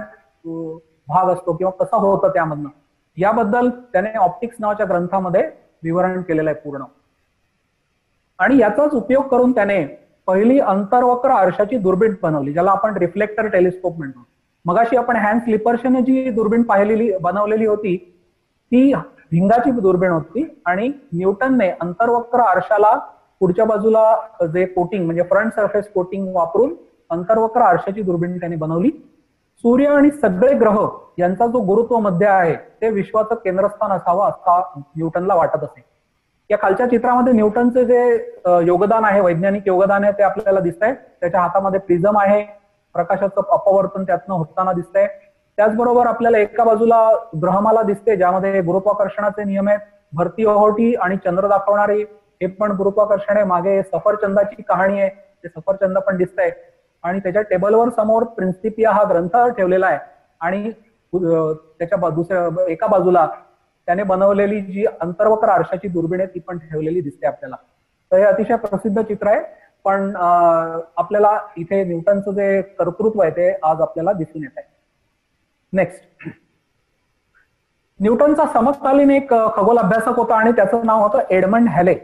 [SPEAKER 3] भाग असतो किंवा कसं होतं त्यामधनं, याबद्दल त्याने ऑप्टिक्स नावाच्या ग्रंथामध्ये विवरण केलेलं आहे पूर्ण. आणि याचाच उपयोग करून त्याने पहिली अंतर्वक्र आरशाची दुर्बीण बनवली, ज्याला आपण रिफ्लेक्टर टेलिस्कोप म्हणतो. मगाशी आपण हॅन्स लिपर्शने जी दुर्बीण बनवलेली होती ती भिंगाची दुर्बीण होती आणि न्यूटनने अंतर्वक्र आरशाला पुढच्या बाजूला जे कोटिंग म्हणजे फ्रंट सरफेस कोटिंग वापरून अंतर्वक्र आरशाची दुर्बीण त्याने बनवली. सूर्य आणि सगळे ग्रह यांचा जो गुरुत्व मध्य आहे ते विश्वाचं केंद्रस्थान असावं असा न्यूटनला वाटत असे. या खालच्या चित्रामध्ये न्यूटनचे जे योगदान आहे, वैज्ञानिक योगदान आहे ते आपल्याला दिसतंय. त्याच्या हातामध्ये प्रिझम आहे, प्रकाशाचं अपवर्तन त्यातनं होताना दिसतंय. त्याचबरोबर आपल्याला एका बाजूला ग्रहमाला दिसते ज्यामध्ये गुरुत्वाकर्षणाचे नियम आहेत. भरती ओहोटी आणि चंद्र दाखवणारे हे पण गुरुत्वाकर्षण आहे. मागे सफरचंदाची कहाणी आहे, ते सफरचंद पण दिसतंय आणि त्याच्या टेबलवर समोर प्रिन्सिपिया हा ग्रंथ ठेवलेला आहे आणि त्याच्या दुसऱ्या एका बाजूला त्याने बनवलेली जी अंतर्वक्र आरशाची दुर्बीण आहे ती पण ठेवलेली दिसते आपल्याला. तर हे अतिशय प्रसिद्ध चित्र आहे, पण आपल्याला इथे न्यूटनचं जे कर्तृत्व आहे ते आज आपल्याला दिसून येत आहे. नेक्स्ट, न्यूटनचा समकालीन एक खगोल अभ्यासक होता आणि त्याचं नाव होतं एडमंड हॅले.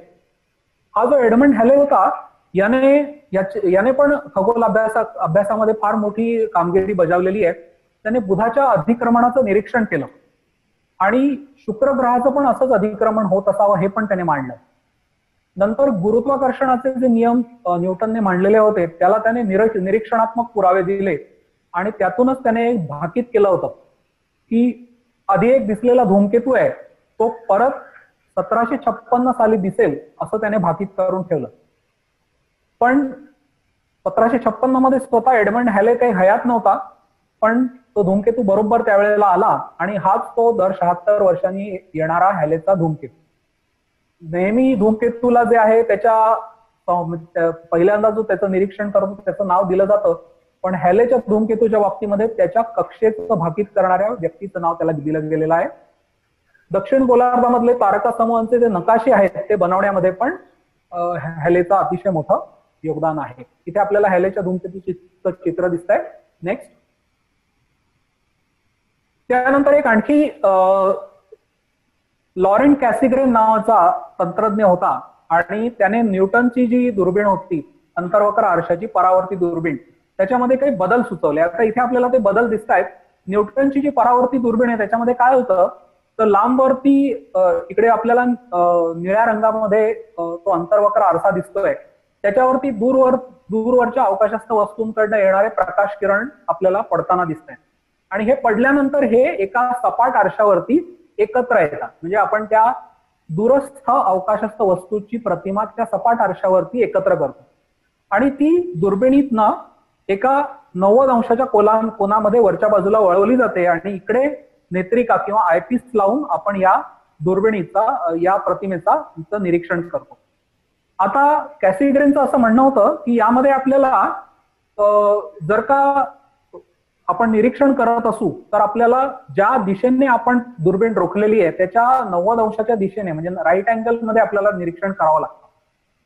[SPEAKER 3] हा जो एडमंड हॅले होता याने पण खगोल अभ्यासामध्ये फार मोठी कामगिरी बजावलेली आहे. त्याने बुधाच्या अधिक्रमणाचं निरीक्षण केलं आणि शुक्र ग्रहाचं पण असंच अधिक्रमण होत असावं हे पण त्याने मांडलं. नंतर गुरुत्वाकर्षणाचे जे नियम न्यूटनने मांडलेले होते त्याला त्याने निरीक्षणात्मक पुरावे दिले आणि त्यातूनच त्याने भाकीत केलं होतं की आधी एक दिसलेला धूमकेतू आहे तो परत 1756 साली दिसेल असं त्याने भाकीत करून ठेवलं. पण 1756 मध्ये स्वतः एडमंड हॅले काही हयात नव्हता, पण तो धूमकेतू बरोबर त्यावेळेला आला आणि हाच तो दर 76 वर्षांनी येणारा हॅलेचा धूमकेतू. नेहमी धूमकेतूला जे आहे त्याच्या पहिल्यांदा जो त्याचं निरीक्षण करतो त्याचं नाव दिलं जातं, पण हॅलेच्या धूमकेतूच्या बाबतीमध्ये त्याच्या कक्षेचं भाकीत करणाऱ्या व्यक्तीचं नाव त्याला दिलं गेलेलं आहे. दक्षिण गोलार्धामधले तारका समूहांचे जे नकाशे आहेत ते बनवण्यामध्ये पण हॅलेचं अतिशय मोठं योगदान आहे. इथे आपल्याला हॅलेच्या धूमकेतूचं चित्र दिसतंय. नेक्स्ट, त्यानंतर एक आणखी लॉरेंट कॅसिग्रेन नावाचा तंत्रज्ञ होता आणि त्याने न्यूटनची जी दुर्बीण होती अंतर्वक्र आरशाची परावर्ती दुर्बीण त्याच्यामध्ये काही बदल सुचवले. आता इथे आपल्याला ते बदल दिसत आहेत. न्यूटनची जी परावर्ती दुर्बीण आहे त्याच्यामध्ये काय होतं तर लांबवरती इकडे आपल्याला निळ्या रंगामध्ये तो अंतर्वक्र आरसा दिसतोय, त्याच्यावरती दूरवरच्या अवकाशस्थ वस्तूंकडनं येणारे प्रकाश किरण आपल्याला पडताना दिसत आहेत आणि हे पडल्यानंतर हे एका सपाट आरशावरती एकत्र येतात. म्हणजे आपण त्या दूरस्थ अवकाशस्थ वस्तूची प्रतिमा त्या सपाट आरशावरती एकत्र करतो आणि ती दुर्बिणीतनं एका 90 अंशाच्या कोनामध्ये वरच्या बाजूला वळवली जाते आणि इकडे नेत्रिका किंवा आयपीस लावून आपण या दुर्बिणीचा या प्रतिमेचा निरीक्षण करतो. आता कॅसिग्रेनचं असं म्हणणं होतं की यामध्ये आपल्याला जर का आपण निरीक्षण करत असू तर आपल्याला ज्या दिशेने आपण दुर्बीण रोखलेली आहे त्याच्या 90 अंशाच्या दिशेने म्हणजे राईट अँगल मध्ये आपल्याला निरीक्षण करावं लागतं.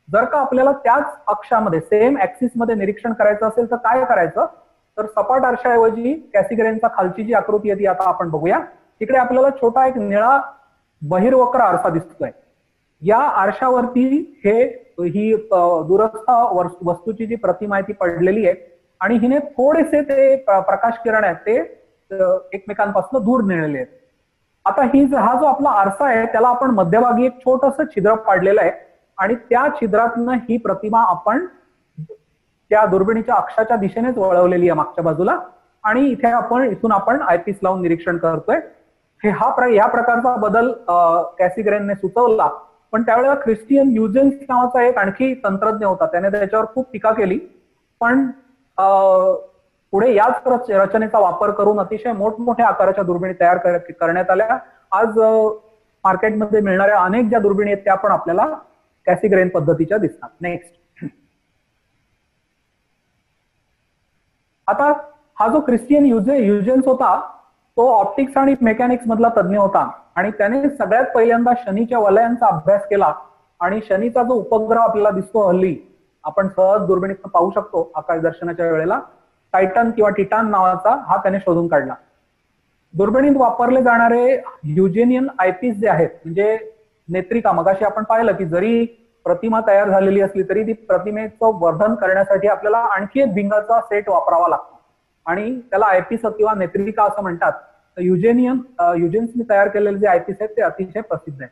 [SPEAKER 3] जर का आपल्याला त्याच अक्षामध्ये सेम ऍक्सिस मध्ये निरीक्षण करायचं असेल तर काय करायचं तर सपाट आरशाऐवजी कॅसिग्रेनचा खालची जी आकृती आहे ती आता आपण बघूया. तिकडे आपल्याला छोटा एक निळा बहिर्वक्र आरसा दिसतोय. या आरशावरती ही दूरस्थ वस्तूची जी प्रतिमा आहे ती पडलेली आहे आणि हिने थोडेसे ते प्रकाश किरण आहेत ते एकमेकांपासून दूर नेलेले आहेत. आता हा जो आपला आरसा आहे त्याला आपण मध्यभागी एक छोटंसं छिद्र पाडलेलं आहे आणि त्या छिद्रातनं ही प्रतिमा आपण त्या दुर्बिणीच्या अक्षाच्या दिशेनेच वळवलेली आहे मागच्या बाजूला आणि इथून आपण आयपीस लावून निरीक्षण करतोय. या प्रकारचा बदल कॅसिग्रेनने सुचवला, पण त्यावेळेला ख्रिस्टियन ह्युजेन्स नावाचा एक आणखी तंत्रज्ञ होता, त्याने त्याच्यावर खूप टीका केली. पण पुढे याच रचनेचा वापर करून अतिशय मोठमोठ्या आकाराच्या दुर्बिणी तयार करण्यात आल्या. आज मार्केटमध्ये मिळणाऱ्या अनेक ज्या दुर्बिणी आहेत त्या पण आपल्याला कॅसिग्रेन पद्धतीच्या दिसतात. नेक्स्ट, आता हा जो ख्रिस्टियन ह्युजेन्स होता तो ऑप्टिक्स आणि मेकॅनिक्स मधला तज्ञ होता आणि त्याने सगळ्यात पहिल्यांदा शनीच्या वलयांचा अभ्यास केला आणि शनीचा जो उपग्रह आपल्याला दिसतो हल्ली आपण सहज दुर्बिणीतून पाहू शकतो आकाश दर्शनाच्या वेळेला, टायटन किंवा टिटान नावाचा, हा त्याने शोधून काढला. दुर्बिणीत वापरले जाणारे ह्युजेनियन आयपीस जे आहेत म्हणजे नेत्रिका, मगाशी आपण पाहिलं की जरी प्रतिमा तयार झालेली असली तरी ती प्रतिमेचं वर्धन करण्यासाठी आपल्याला आणखी एक भिंगाचा सेट वापरावा लागतो आणि त्याला आयपीस किंवा नेत्रिका असं म्हणतात. ह्युजेन्सने तयार केलेले जे आयपीस आहेत ते अतिशय प्रसिद्ध आहेत.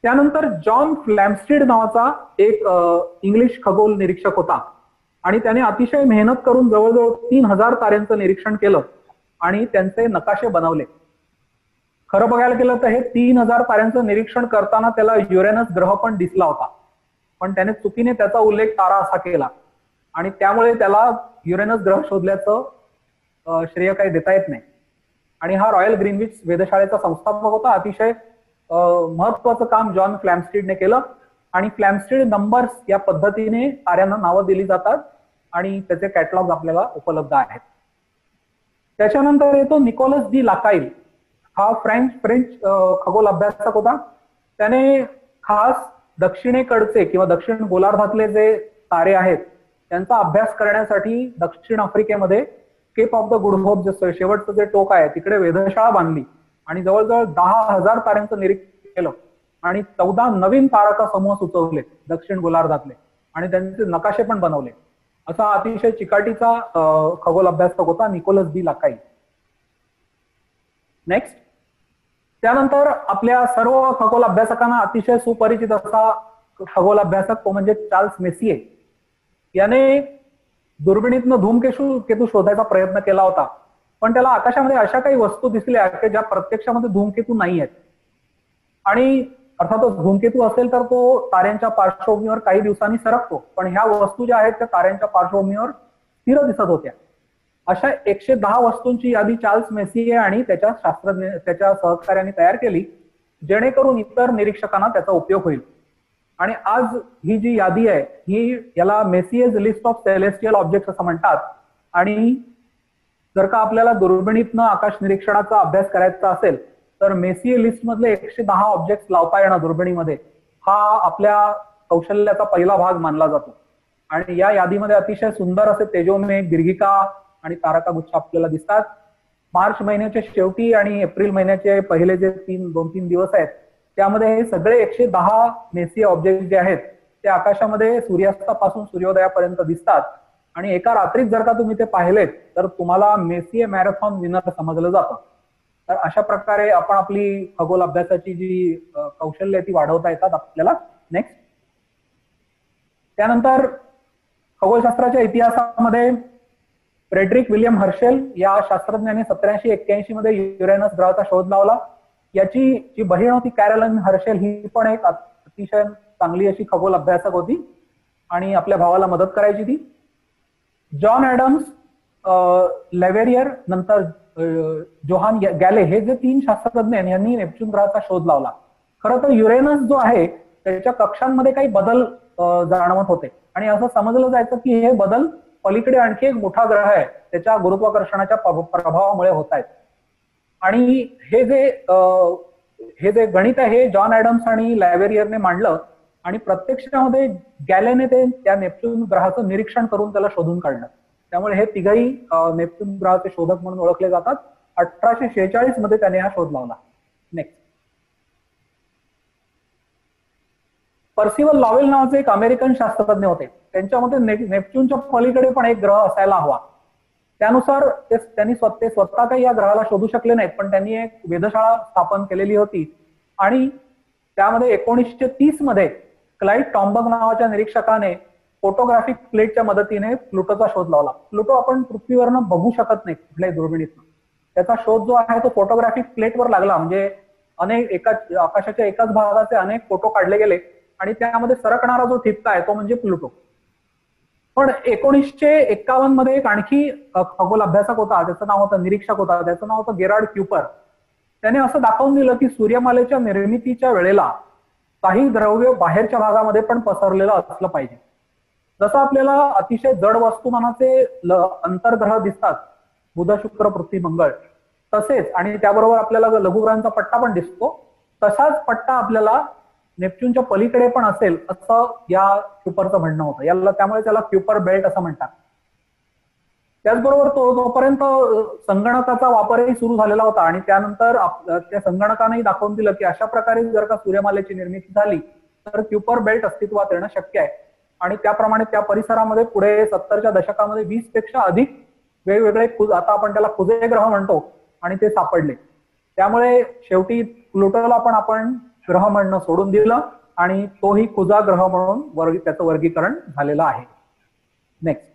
[SPEAKER 3] त्यानंतर जॉन फ्लॅमस्टीड नावाचा एक इंग्लिश खगोल निरीक्षक होता आणि त्याने अतिशय मेहनत करून जवळजवळ 3000 ताऱ्यांचं निरीक्षण केलं आणि त्यांचे नकाशे बनवले. खरं बघायला गेलं तर हे 3000 ताऱ्यांचं निरीक्षण करताना त्याला युरेनस ग्रह पण दिसला होता, पण त्याने चुकीने त्याचा उल्लेख तारा असा केला आणि त्यामुळे त्याला युरेनस ग्रह शोधल्याचं श्रेय काही देता येत नाही. आणि हा रॉयल ग्रीनविच वेधशाळेचा संस्थापक होता. अतिशय महत्वाचं काम जॉन फ्लॅमस्टीडने केलं आणि फ्लॅमस्टीड नंबर्स या पद्धतीने ताऱ्यांना नावं दिली जातात आणि त्याचे कॅटलॉग आपल्याला उपलब्ध आहेत. त्याच्यानंतर येतो निकोलस डी लाकाईल. हा फ्रेंच खगोल अभ्यासक होता. त्याने खास दक्षिणेकडचे किंवा दक्षिण गोलार्धातले जे तारे आहेत त्यांचा अभ्यास करण्यासाठी दक्षिण आफ्रिकेमध्ये Cape of the Good Hope जे शेवटचं जे टोक आहे तिकडे वेधशाळा बांधली आणि जवळजवळ 10,000 ताऱ्यांचं निरीक्षण केलं आणि 14 नवीन तारका समूह सुचवले दक्षिण गोलार्धातले आणि त्यांचे नकाशे पण बनवले. असा अतिशय चिकाटीचा खगोल अभ्यासक होता निकोलस डी लाकाई. नेक्स्ट, त्यानंतर आपल्या सर्व खगोल अभ्यासकांना अतिशय सुपरिचित असा खगोल अभ्यासक तो म्हणजे चार्ल्स मेसिये. याने दुर्बिणीतनं धूमकेतू शोधायचा प्रयत्न केला होता, पण त्याला आकाशामध्ये अशा काही वस्तू दिसल्या की ज्या प्रत्यक्षामध्ये धूमकेतू नाही आहेत आणि अर्थातच धूमकेतू असेल तर तो ताऱ्यांच्या पार्श्वभूमीवर काही दिवसांनी सरकतो, पण ह्या वस्तू ज्या आहेत त्या ताऱ्यांच्या पार्श्वभूमीवर स्थिर दिसत होत्या. अशा 110 वस्तूंची यादी चार्ल्स मेसिये आणि त्याच्या सहकार्याने तयार केली जेणेकरून इतर निरीक्षकांना त्याचा उपयोग होईल. आणि आज ही जी यादी आहे ही याला मेसियेज लिस्ट ऑफ सेलेस्टियल ऑब्जेक्ट्स असं म्हणतात. आणि जर का आपल्याला दुर्बिणीतनं आकाश निरीक्षणाचा अभ्यास करायचा असेल तर मेसिये लिस्ट मधले 110 ऑब्जेक्ट्स लावता येणं दुर्बिणीमध्ये हा आपल्या कौशल्याचा पहिला भाग मानला जातो. आणि या यादीमध्ये अतिशय सुंदर असे तेजोमेघ, दीर्घिका आणि तारकागुच्छ आपल्याला दिसतात. मार्च महिन्याच्या शेवटी आणि एप्रिल महिन्याचे पहिले जे 2-3 दिवस आहेत त्यामध्ये हे सगळे 110 मेसिये ऑब्जेक्ट जे आहेत ते आकाशामध्ये सूर्यास्तापासून सूर्योदयापर्यंत दिसतात. आणि एका रात्रीत जर का तुम्ही ते पाहिलेत तर तुम्हाला मेसिये मॅरेथॉन विनर समजलं जातं. तर अशा प्रकारे आपण आपली खगोल अभ्यासाची जी कौशल्य ती वाढवता येतात आपल्याला. नेक्स्ट, त्यानंतर खगोलशास्त्राच्या इतिहासामध्ये फ्रेडरिक विलियम हर्शेल या शास्त्रज्ञाने 1781 मध्ये युरेनस ग्रहाचा शोध लावला. याची जी बहीण होती कॅरोलिन हर्शेल ही पण एक अतिशय चांगली अशी खगोल अभ्यासक होती आणि आपल्या भावाला मदत करायची ती. जॉन ऍडम्स, लेव्हेरियर, नंतर जोहान गॅले हे जे 3 शास्त्रज्ञ यांनी नेपच्यून ग्रहाचा शोध लावला. खरं तर युरेनस जो आहे त्याच्या कक्षांमध्ये काही बदल जाणवत होते आणि असं समजलं जायचं की हे बदल पलीकडे आणखी एक मोठा ग्रह आहे त्याच्या गुरुत्वाकर्षणाच्या प्रभावामुळे होत आहेत. आणि हे जे गणित आहे हे जॉन ऍडम्स आणि लॅव्हेरियरने मांडलं आणि प्रत्यक्षामध्ये गॅलेने त्या नेपच्यून ग्रहाचं निरीक्षण करून त्याला शोधून काढलं. त्यामुळे हे तिघही नेपच्यून ग्रहाचे शोधक म्हणून ओळखले जातात. 1846 मध्ये त्याने हा शोध लावला. नेक्स्ट, पर्सिवल लॉवेल नावाचे एक अमेरिकन शास्त्रज्ञ होते. त्यांच्यामध्ये नेपच्यूनच्या पलीकडे पण एक ग्रह असायला हवा त्यानुसार त्यांनी स्वतः काही या ग्रहाला शोधू शकले नाहीत, पण त्यांनी एक वेधशाळा स्थापन केलेली होती आणि त्यामध्ये 1930 मध्ये क्लाइड टॉम्बर्ग नावाच्या निरीक्षकाने फोटोग्राफिक प्लेटच्या मदतीने प्लुटोचा शोध लावला. प्लुटो आपण पृथ्वीवरनं बघू शकत नाही कुठल्याही दुर्बिणीतून. त्याचा शोध जो आहे तो फोटोग्राफिक प्लेटवर लागला. म्हणजे आकाशाच्या एकाच भागाचे अनेक फोटो काढले गेले आणि त्यामध्ये सरकणारा जो ठिपका आहे तो म्हणजे प्लुटो. पण 1951 मध्ये एक आणखी खगोल अभ्यासक होता, त्याचं नाव होतं, निरीक्षक होता, त्याचं नाव होतं गेरार्ड क्युपर. त्याने असं दाखवून दिलं की सूर्यमालेच्या निर्मितीच्या वेळेला काही द्रव्य बाहेरच्या भागामध्ये पण पसरलेलं असलं पाहिजे. जसं आपल्याला अतिशय जड वस्तुमानाचे अंतर्ग्रह दिसतात, बुध, शुक्र, पृथ्वी, मंगळ, तसेच आणि त्याबरोबर आपल्याला लघुग्रहांचा पट्टा पण दिसतो, तसाच पट्टा आपल्याला नेपच्यूनच्या पलीकडे पण असेल असं या क्युपरचं म्हणणं होतं. त्यामुळे त्याला क्युपर बेल्ट असं म्हणतात. त्याचबरोबर तोपर्यंत संगणकाचा वापरही सुरू झालेला होता आणि त्यानंतर त्या संगणकानेही दाखवून दिलं की अशा प्रकारे जर का सूर्यमालेची निर्मिती झाली तर क्युपर बेल्ट अस्तित्वात येणं शक्य आहे. आणि त्याप्रमाणे त्या परिसरामध्ये पुढे 70च्या दशकामध्ये 20 पेक्षा अधिक वेगवेगळे आता आपण त्याला खुजे ग्रह म्हणतो आणि ते सापडले. त्यामुळे शेवटी प्लुटोला पण आपण ग्रह म्हणणं सोडून दिलं आणि तोही खुजा ग्रह म्हणून त्याचं वर्गीकरण झालेलं आहे. नेक्स्ट.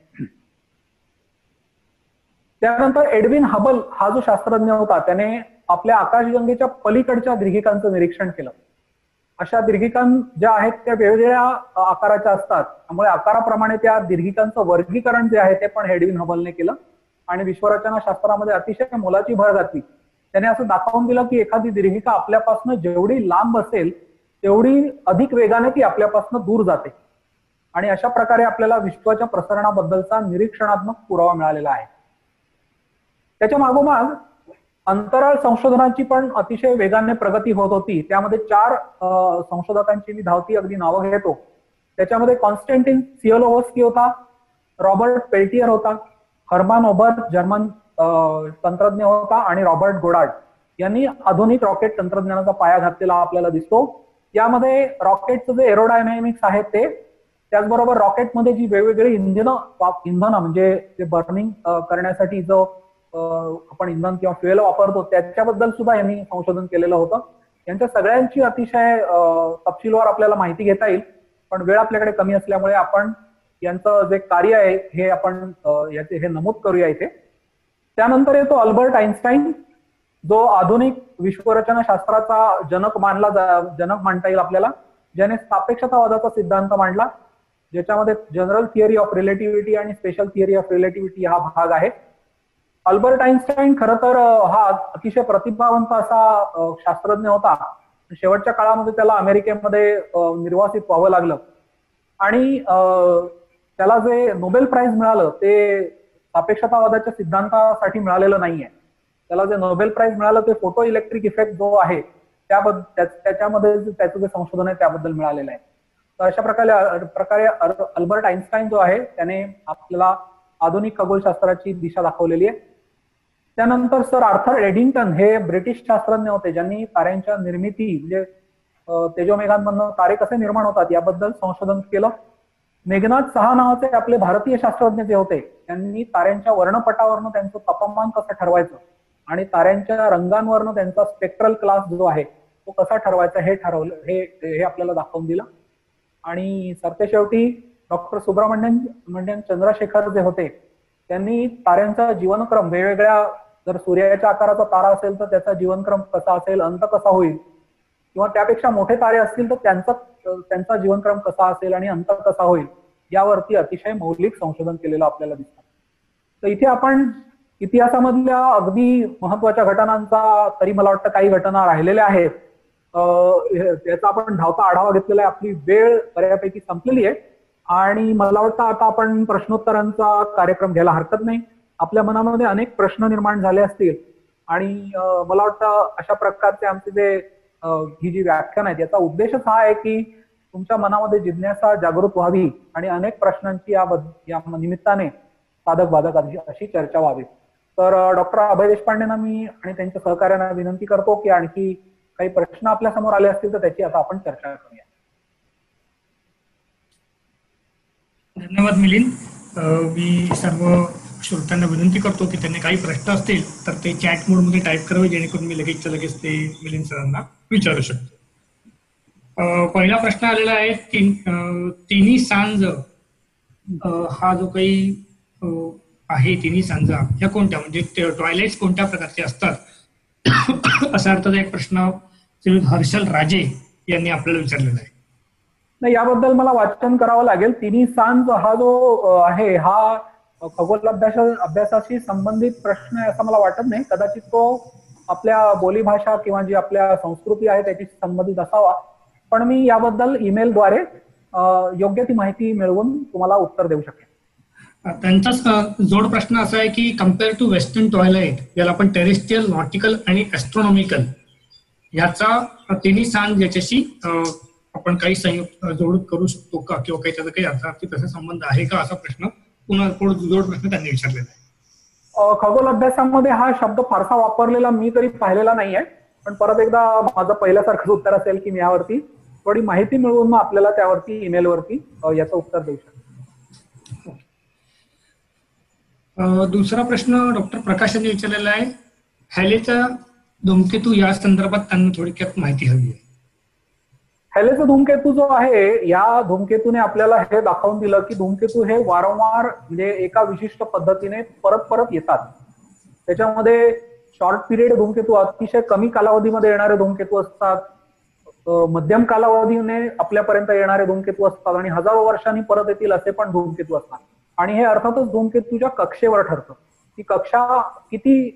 [SPEAKER 3] त्यानंतर एडविन हबल हा जो शास्त्रज्ञ होता त्याने आपल्या आकाशगंगेच्या पलीकडच्या दीर्घिकांचं निरीक्षण केलं. अशा दीर्घिका ज्या आहेत त्या वेगवेगळ्या आकाराच्या असतात, त्यामुळे आकाराप्रमाणे त्या दीर्घिकांचं वर्गीकरण जे आहे ते पण एडविन हबलने केलं आणि विश्वरचना शास्त्रामध्ये अतिशय मोलाची भर घातली. त्याने असं दाखवून दिलं की एखादी दीर्घिका आपल्यापासून जेवढी लांब असेल तेवढी अधिक वेगाने ती आपल्यापासून दूर जाते आणि अशा प्रकारे आपल्याला विश्वाच्या प्रसरणाबद्दलचा निरीक्षणात्मक पुरावा मिळालेला आहे. त्याच्या मागोमाग अंतराळ संशोधनाची पण अतिशय वेगाने प्रगती होत होती. त्यामध्ये 4 संशोधकांची मी धावती अगदी नावं घेतो. त्याच्यामध्ये कॉन्स्टँटिन सियोलोव्स्की होता, रॉबर्ट पेल्टियर होता, हर्मान ओबर जर्मन तंत्रज्ञ होता आणि रॉबर्ट गोडार्ड यांनी आधुनिक रॉकेट तंत्रज्ञानाचा पाया घातलेला आपल्याला दिसतो. यामध्ये रॉकेटचं जे एरोडायनामिक्स आहे ते, त्याचबरोबर रॉकेटमध्ये जी वेगवेगळी इंधनं म्हणजे जे बर्निंग करण्यासाठी जो आपण इंधन किंवा फ्युएल वापरतो त्याच्याबद्दल सुद्धा यांनी संशोधन केलेलं होतं. यांच्या सगळ्यांची अतिशय तपशीलवार आपल्याला माहिती घेता येईल, पण वेळ आपल्याकडे कमी असल्यामुळे आपण यांचं जे कार्य आहे हे आपण हे नमूद करूया इथे. त्यानंतर येतो अल्बर्ट आइन्स्टाईन, जो आधुनिक विश्वरचना शास्त्राचा जनक मानता येईल आपल्याला, ज्याने सापेक्षतावादाचा सिद्धांत मांडला, ज्याच्यामध्ये जनरल थिअरी ऑफ रिलेटिव्हिटी आणि स्पेशल थिअरी ऑफ रिलेटिव्हिटी हा भाग आहे. अल्बर्ट आइन्स्टाईन खरं तर हा अतिशय प्रतिभावंत असा शास्त्रज्ञ होता. शेवटच्या काळामध्ये त्याला अमेरिकेमध्ये निर्वासित व्हावं लागलं आणि त्याला जे नोबेल प्राइज मिळालं ते सापेक्षतावादाच्या सिद्धांतासाठी मिळालेलं नाहीये. त्याला जे नोबेल प्राइज मिळालं ते फोटो इलेक्ट्रिक इफेक्ट जो आहे त्याच्यामध्ये त्याचं जे संशोधन आहे त्याबद्दल मिळालेलं आहे. तर अशा प्रकारे अल्बर्ट आइन्स्टाईन जो आहे त्याने आपल्याला आधुनिक खगोलशास्त्राची दिशा दाखवलेली आहे. त्यानंतर सर आर्थर एडिंग्टन हे ब्रिटिश शास्त्रज्ञ होते, ज्यांनी ताऱ्यांच्या निर्मिती म्हणजे तेजोमेघांमधून तारे कसे निर्माण होतात याबद्दल संशोधन केलं. मेघनाथ सहा नावाचे आपले भारतीय शास्त्रज्ञ जे होते त्यांनी ताऱ्यांच्या वर्णपटावरनं त्यांचं तापमान कसं ठरवायचं आणि ताऱ्यांच्या रंगांवरनं त्यांचा स्पेक्ट्रल क्लास जो आहे तो कसा ठरवायचा हे ठरवलं, हे आपल्याला दाखवून दिलं. आणि सरतेशेवटी डॉक्टर सुब्रमण्यम चंद्रशेखर जे होते त्यांनी ताऱ्यांचा जीवनक्रम वेगवेगळ्या, जर सूर्याच्या आकाराचा तारा असेल तर त्याचा जीवनक्रम कसा असेल, अंत कसा होईल, किंवा त्यापेक्षा मोठे तारे असतील तर त्यांचा जीवनक्रम कसा असेल आणि अंत कसा होईल यावरती अतिशय मौलिक संशोधन केलेलं आपल्याला दिसतं. तर इथे आपण इतिहासामधल्या अगदी महत्वाच्या घटनांचा, तरी मला वाटतं काही घटना राहिलेल्या आहेत, त्याचा आपण धावता आढावा घेतलेला आहे. आपली वेळ बऱ्यापैकी संपलेली आहे आणि मला वाटतं आता आपण प्रश्नोत्तरांचा कार्यक्रम घ्यायला हरकत नाही. आपल्या मनामध्ये अनेक प्रश्न निर्माण झाले असतील आणि मला वाटतं अशा प्रकारचे आमचे जे ही जी व्याख्यान आहेत याचा उद्देशच हा आहे की तुमच्या मनामध्ये जिज्ञासा जागृत व्हावी आणि अनेक प्रश्नांची या निमित्ताने साधक बाधक अशी चर्चा व्हावी. तर डॉक्टर अभय देशपांडेंना मी आणि त्यांच्या सहकार्यांना विनंती करतो की आणखी काही प्रश्न आपल्या समोर आले असतील तर त्याची आता आपण चर्चा करूया.
[SPEAKER 1] धन्यवाद मिलिंद. मी सर्व श्रोत्यांना विनंती करतो की त्यांनी काही प्रश्न असतील तर ते चॅट मोडमध्ये टाईप करावे, जेणेकरून मी लगेच ते मिलिंद सरांना विचारू शकतो. पहिला प्रश्न आलेला आहे, तिन्ही सांज हा जो काही आहे, तिन्ही सांजा ह्या कोणत्या, म्हणजे टॉयलेट्स कोणत्या प्रकारचे असतात असा अर्थाचा एक प्रश्न श्री हर्षल राजे यांनी आपल्याला विचारलेला आहे.
[SPEAKER 3] नाही, याबद्दल मला वाचन करावं लागेल. तिन्ही सांज हा जो आहे हा खगोल अभ्यासाशी संबंधित प्रश्न आहे असं मला वाटत नाही. कदाचित तो आपल्या बोलीभाषा किंवा जी आपल्या संस्कृती आहे त्याची संबंधित असावा, पण मी याबद्दल ईमेलद्वारे योग्य ती माहिती मिळवून तुम्हाला उत्तर देऊ शकेन.
[SPEAKER 1] त्यांचाच जोड प्रश्न असा आहे की कम्पेअर टू वेस्टर्न टॉयलेट, ज्याला आपण टेरेस्ट्रियल, नॉटिकल आणि ॲस्ट्रॉनॉमिकल, ह्याचा तिन्ही सांज याच्याशी आपण काही संयुक्त जोड करू शकतो का, किंवा काही त्याचा काही अर्थार्थी तसा संबंध आहे का, असा प्रश्न पुन्हा जोड प्रश्न त्यांनी विचारलेला आहे.
[SPEAKER 3] खगोल अभ्यासामध्ये हा शब्द फारसा वापरलेला मी तरी पाहिलेला नाहीये, पण परत एकदा माझं पहिल्यासारखं उत्तर असेल की मी यावरती थोडी माहिती मिळवून मग आपल्याला त्यावरती ईमेलवरती याचं उत्तर देऊ शकतो.
[SPEAKER 1] दुसरा प्रश्न डॉक्टर प्रकाश यांनी विचारलेला आहे, हॅलेचा धूमकेतू या संदर्भात त्यांना थोडक्यात माहिती हवी आहे.
[SPEAKER 3] हॅलेचा धूमकेतू जो आहे, या धूमकेतूने आपल्याला हे दाखवून दिलं की धूमकेतू हे वारंवार म्हणजे एका विशिष्ट पद्धतीने परत परत येतात. त्याच्यामध्ये शॉर्ट पिरियड धूमकेतू, अतिशय कमी कालावधीमध्ये येणारे धूमकेतू असतात, मध्यम कालावधीने आपल्यापर्यंत येणारे धूमकेतू असतात, आणि हजारो वर्षांनी परत येतील असे पण धूमकेतू असतात. आणि हे अर्थातच धूमकेतूच्या कक्षेवर ठरतं. ती कक्षा किती,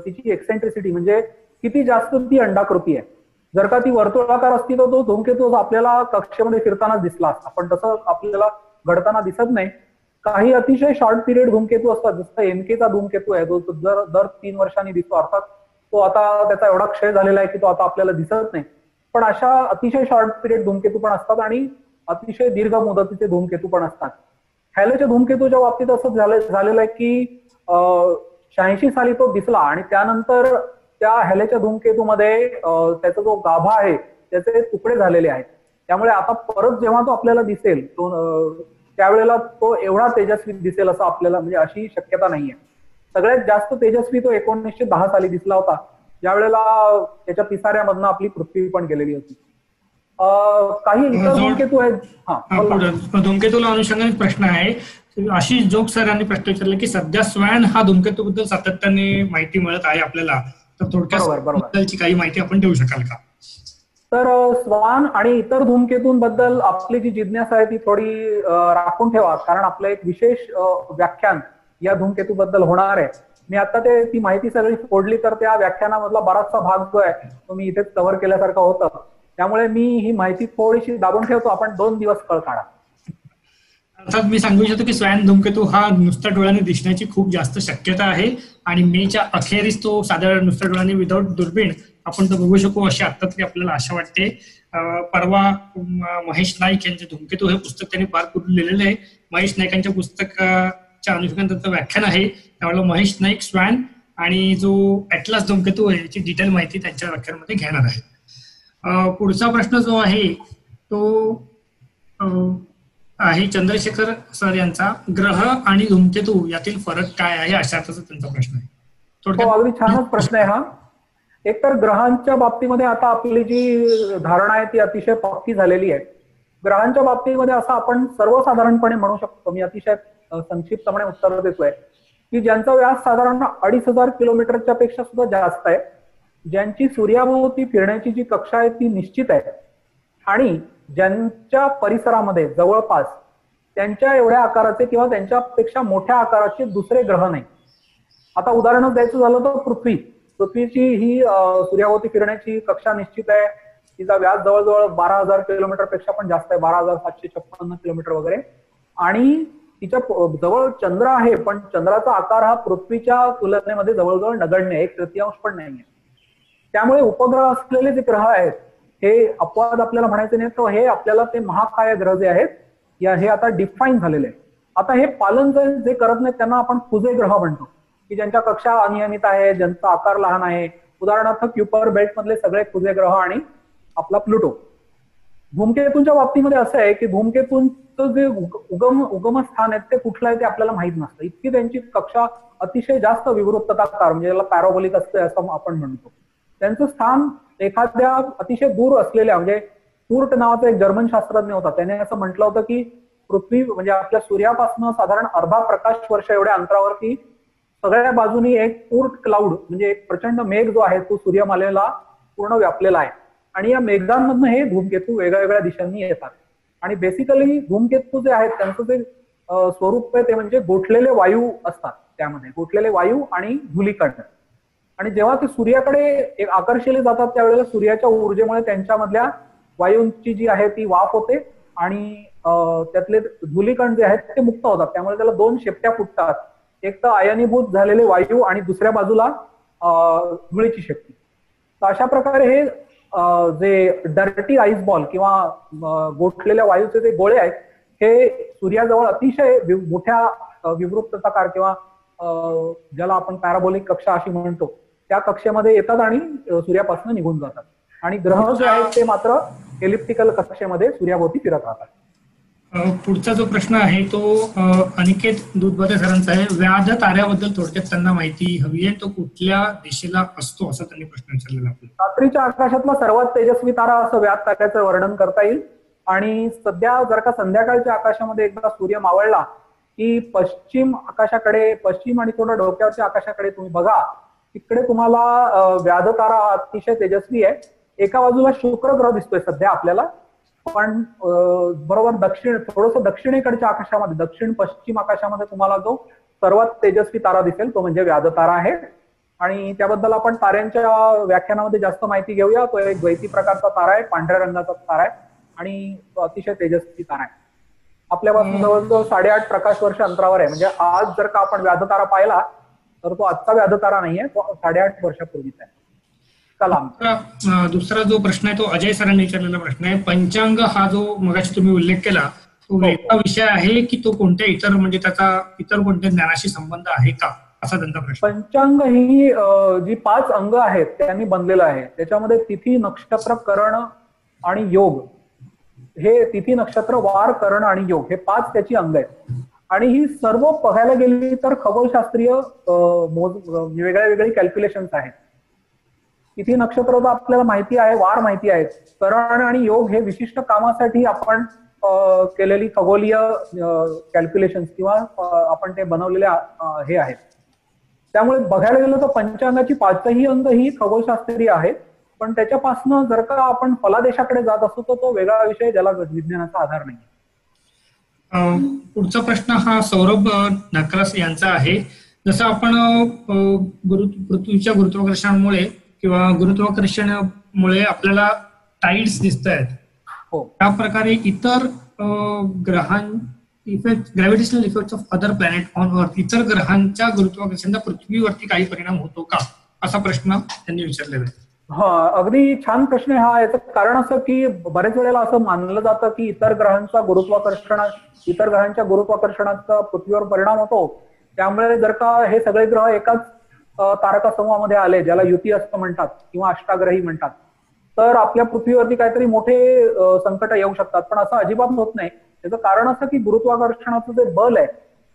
[SPEAKER 3] तिची एक्सेंट्रिसिटी म्हणजे किती जास्त ती अंडाकृती आहे. जर का ती वर्तुळाकार असती तर तो धूमकेतू आपल्याला कक्षेमध्ये फिरतानाच दिसला असता, पण तसं आपल्याला घडताना दिसत नाही. काही अतिशय शॉर्ट पिरियड धूमकेतू असतात, जसं एमकेचा धूमकेतू आहे, तो दर 3 वर्षांनी दिसतो. अर्थात तो आता त्याचा एवढा क्षय झालेला आहे की तो आता आपल्याला दिसत नाही. पण अशा अतिशय शॉर्ट पिरियड धूमकेतू पण असतात आणि अतिशय दीर्घ मुदतीचे धूमकेतू पण असतात. हॅलेच्या धूमकेतूच्या बाबतीत असं झालेलं आहे की 86 साली तो दिसला, आणि त्यानंतर त्या हॅलेच्या धूमकेतूमध्ये त्याचा जो गाभा आहे त्याचे तुकडे झालेले आहेत. त्यामुळे आता परत जेव्हा तो आपल्याला दिसेल त्यावेळेला तो एवढा तेजस्वी दिसेल असं आपल्याला म्हणजे अशी शक्यता नाहीये. सगळ्यात जास्त तेजस्वी तो 1910 साली दिसला होता, ज्यावेळेला त्याच्या पिसाऱ्यामधनं आपली पृथ्वी पण गेलेली होती. काही इतर धूमकेतू आहेत.
[SPEAKER 1] धूमकेतूला अनुषंगाने प्रश्न आहे. आशिष जोग सर यांनी प्रश्न विचारला की सध्या स्वॅन हा धूमकेतू बद्दल सातत्याने माहिती मिळत आहे आपल्याला, तर थोडक्यात काही माहिती आपण देऊ शकाल का?
[SPEAKER 3] तर स्वान आणि इतर धूमकेतूंबद्दल आपली जी जिज्ञासा आहे ती थोडी राखून ठेवा, कारण आपलं एक विशेष व्याख्यान या धूमकेतूबद्दल होणार आहे. मी आता ती माहिती सगळी फोडली तर त्या व्याख्यानामधला बराचसा भाग जो आहे तो मी इथेच कव्हर केल्यासारखं होतं. त्यामुळे मी ही माहिती थोडीशी दाबून ठेवतो. आपण 2 दिवस कळ काढा.
[SPEAKER 1] अर्थात मी सांगू इच्छितो की स्वॅन धूमकेतू हा नुसत्या डोळ्याने दिसण्याची खूप जास्त शक्यता आहे, आणि मेच्या अखेरीस तो साधारण नुसत्या डोळ्याने विदाऊट दुर्बीण आपण तो बघू शकू अशी आता तरी आपल्याला आशा वाटते. परवा महेश नाईक यांचे धूमकेतू हे पुस्तक त्यांनी पार करून लिहिलेलं आहे. महेश नाईकांच्या पुस्तकाच्या अनुषंगाने त्यांचं व्याख्यान आहे. त्यावेळेला महेश नाईक स्वॅन आणि जो ॲटलास धूमकेतू आहे याची डिटेल माहिती त्यांच्या व्याख्यानामध्ये घेणार आहे. पुढचा प्रश्न जो आहे तो आहे चंद्रशेखर सर यांचा, ग्रह आणि धूमकेतू यातील फरक काय आहे अशा अर्थाचा त्यांचा प्रश्न आहे.
[SPEAKER 3] अगदी छानच प्रश्न आहे हा. एकतर ग्रहांच्या बाबतीमध्ये आता आपली जी धारणा आहे ती अतिशय पक्की झालेली आहे. ग्रहांच्या बाबतीमध्ये असं आपण सर्वसाधारणपणे म्हणू शकतो, मी अतिशय संक्षिप्तपणे उत्तर देतोय, की ज्यांचा व्यास साधारण 2500 किलोमीटरच्या पेक्षा सुद्धा जास्त आहे, ज्यांची सूर्याभोवती फिरण्याची जी कक्षा आहे ती निश्चित आहे, आणि ज्यांच्या परिसरामध्ये जवळपास त्यांच्या एवढ्या आकाराचे किंवा त्यांच्यापेक्षा मोठ्या आकाराचे दुसरे ग्रह नाही. आता उदाहरणच द्यायचं झालं तर पृथ्वीची ही सूर्याभोवती फिरण्याची कक्षा निश्चित आहे. तिचा व्यास जवळजवळ 12,000 किलोमीटर पेक्षा पण जास्त आहे, 12,756 किलोमीटर वगैरे, आणि तिच्या जवळ चंद्र आहे, पण चंद्राचा आकार हा पृथ्वीच्या तुलनेमध्ये जवळजवळ नगण्य, 1/3 पण नाहीये. त्यामुळे उपग्रह असलेले जे ग्रह आहेत हे अपवाद आपल्याला म्हणायचे नाही, तर हे आपल्याला ते महाकाय ग्रह जे आहेत हे आता डिफाईन झालेले आहेत. आता हे पालन जे करत नाहीत त्यांना आपण कुजे ग्रह म्हणतो, की ज्यांच्या कक्षा अनियमित आहे, ज्यांचा आकार लहान आहे. उदाहरणार्थ क्युपर बेल्ट मधले सगळे कुजे ग्रह आणि आपला प्लुटो. धूमकेतूंच्या बाबतीमध्ये असं आहे की धूमकेतूंचं जे उगमस्थान आहे ते कुठलं आहे ते आपल्याला माहित नसतं. इतकी त्यांची कक्षा अतिशय जास्त विवृत्तताकार म्हणजे याला पॅराबोलिक असते असं आपण म्हणतो. त्यांचं स्थान एखाद्या अतिशय दूर असलेल्या म्हणजे पूर्ट नावाचा एक जर्मन शास्त्रज्ञ होता, त्याने असं म्हटलं होतं की पृथ्वी म्हणजे आपल्या सूर्यापासून साधारण अर्धा प्रकाश वर्ष एवढ्या अंतरावरती सगळ्या बाजूनी एक पूर्ट क्लाउड म्हणजे एक प्रचंड मेघ जो आहे तो सूर्यमालेला पूर्ण व्यापलेला आहे आणि या मेघांमधनं हे धूमकेतू वेगळ्या वेगळ्या दिशांनी येतात. आणि बेसिकली धूमकेतू जे आहेत त्यांचं जे स्वरूप आहे ते म्हणजे गोठलेले वायू असतात, त्यामध्ये गोठलेले वायू आणि धुलीकण. आणि जेव्हा ते सूर्याकडे एक आकर्षिले जातात त्यावेळेला सूर्याच्या ऊर्जेमुळे त्यांच्यामधल्या वायूंची जी आहे ती वाफ होते आणि त्यातले धुलीकण जे आहेत ते मुक्त होतात. त्यामुळे त्याला दोन शेपट्या फुटतात, एक तर आयनीभूत झालेले वायू आणि दुसऱ्या बाजूला धुळीची शेपटी. तर अशा प्रकारे हे जे डर्टी आईस बॉल किंवा गोठलेल्या वायूचे जे गोळे आहेत हे सूर्याजवळ अतिशय मोठ्या विवृत्तताकार किंवा ज्याला आपण पॅराबोलिक कक्षा अशी म्हणतो त्या कक्षेमध्ये येतात आणि सूर्यापासून निघून जातात. आणि ग्रह जे आहेत ते मात्र एलिप्टिकल कक्षेमध्ये सूर्याभोवती फिरत राहतात.
[SPEAKER 1] पुढचा जो प्रश्न आहे तो अनिकेत दूधबते सरांचा आहे. व्याध ताऱ्याबद्दल थोडक्यात त्यांना माहिती हवी आहे. तो कुठल्या दिशेला असतो असं त्यांनी प्रश्न विचारलेला आपल्याला.
[SPEAKER 3] रात्रीच्या आकाशातला सर्वात तेजस्वी तारा असं व्याध ताऱ्याचं वर्णन करता येईल. आणि सध्या जर का संध्याकाळच्या आकाशामध्ये एकदा सूर्य मावळला की पश्चिम आकाशाकडे, पश्चिम आणि थोडं डोक्यावरच्या आकाशाकडे तुम्ही बघा, तिकडे तुम्हाला व्याध तारा अतिशय तेजस्वी आहे. एका बाजूला शुक्र ग्रह दिसतोय सध्या आपल्याला, पण बरोबर थोडंसं दक्षिणेकडच्या आकाशामध्ये, दक्षिण पश्चिम आकाशामध्ये तुम्हाला जो सर्वात तेजस्वी तारा दिसेल तो म्हणजे व्याध तारा आहे. आणि त्याबद्दल आपण ताऱ्यांच्या व्याख्यानामध्ये जास्त माहिती घेऊया. तो एक द्वैती प्रकारचा तारा आहे, पांढऱ्या रंगाचा तारा आहे आणि तो अतिशय तेजस्वी तारा आहे. आपल्यापासून जवळजवळ 8.5 प्रकाश वर्ष अंतरावर आहे. म्हणजे आज जर का आपण व्याध तारा पाहिला तर तो आजचा व्याध तारा नाहीये, तो 8.5 वर्षापूर्वीचा आहे.
[SPEAKER 1] दुसरा जो प्रश्न आहे तो अजय सरांनी विचारलेला प्रश्न आहे. पंचांग हा जो मगाशी तुम्ही उल्लेख केला तो वेगळा विषय आहे की तो कोणत्या इतर म्हणजे त्याचा इतर कोणत्या ज्ञानाशी संबंध आहे का, असा त्यांचा प्रश्न.
[SPEAKER 3] पंचांग ही जी 5 अंग आहेत त्यांनी बनलेलं आहे. त्याच्यामध्ये तिथी, नक्षत्र, करण आणि योग, हे तिथी, नक्षत्र, वार, करण आणि योग हे 5 त्याची अंग आहेत. आणि ही सर्व बघायला गेली तर खगोलशास्त्रीय वेगळ्या वेगळी कॅल्क्युलेशन्स आहेत. तिथी नक्षत्र तर आपल्याला माहिती आहे, वार माहिती आहे, करण आणि योग हे विशिष्ट कामासाठी आपण केलेली खगोलीय कॅल्क्युलेशन्स किंवा आपण ते बनवलेले हे आहेत. त्यामुळे बघायला गेलं तर पंचांगाची 5ही अंग ही खगोलशास्त्रीय आहेत. पण त्याच्यापासून जर का आपण फलादेशाकडे जात असतो तर तो वेगळा विषय ज्याला विज्ञानाचा आधार नाही.
[SPEAKER 1] पुढचा प्रश्न हा सौरभ नकरास यांचा आहे. जसं आपण पृथ्वीच्या गुरुत्वाकर्षणामुळे किंवा गुरुत्वाकर्षणामुळे आपल्याला टाइड्स दिसत आहेत, त्या प्रकारे इतर gravitational effects of other planet on earth, इतर ग्रहांच्या गुरुत्वाकर्षणाचा पृथ्वीवरती काही परिणाम होतो का, असा प्रश्न त्यांनी विचारलेला आहे.
[SPEAKER 3] हा, अगदी छान प्रश्न आहे हा. याचं कारण असं की बरेच वेळेला असं मानलं जातं की इतर ग्रहांच्या गुरुत्वाकर्षणाचा पृथ्वीवर परिणाम होतो. त्यामुळे जर का हे सगळे ग्रह एकाच तारका समूहामध्ये आले, ज्याला युती असं म्हणतात किंवा अष्टाग्रही म्हणतात, तर आपल्या पृथ्वीवरती काहीतरी मोठे संकट येऊ शकतात. पण असं अजिबात होत नाही. त्याचं कारण असं की गुरुत्वाकर्षणाचं जे बल आहे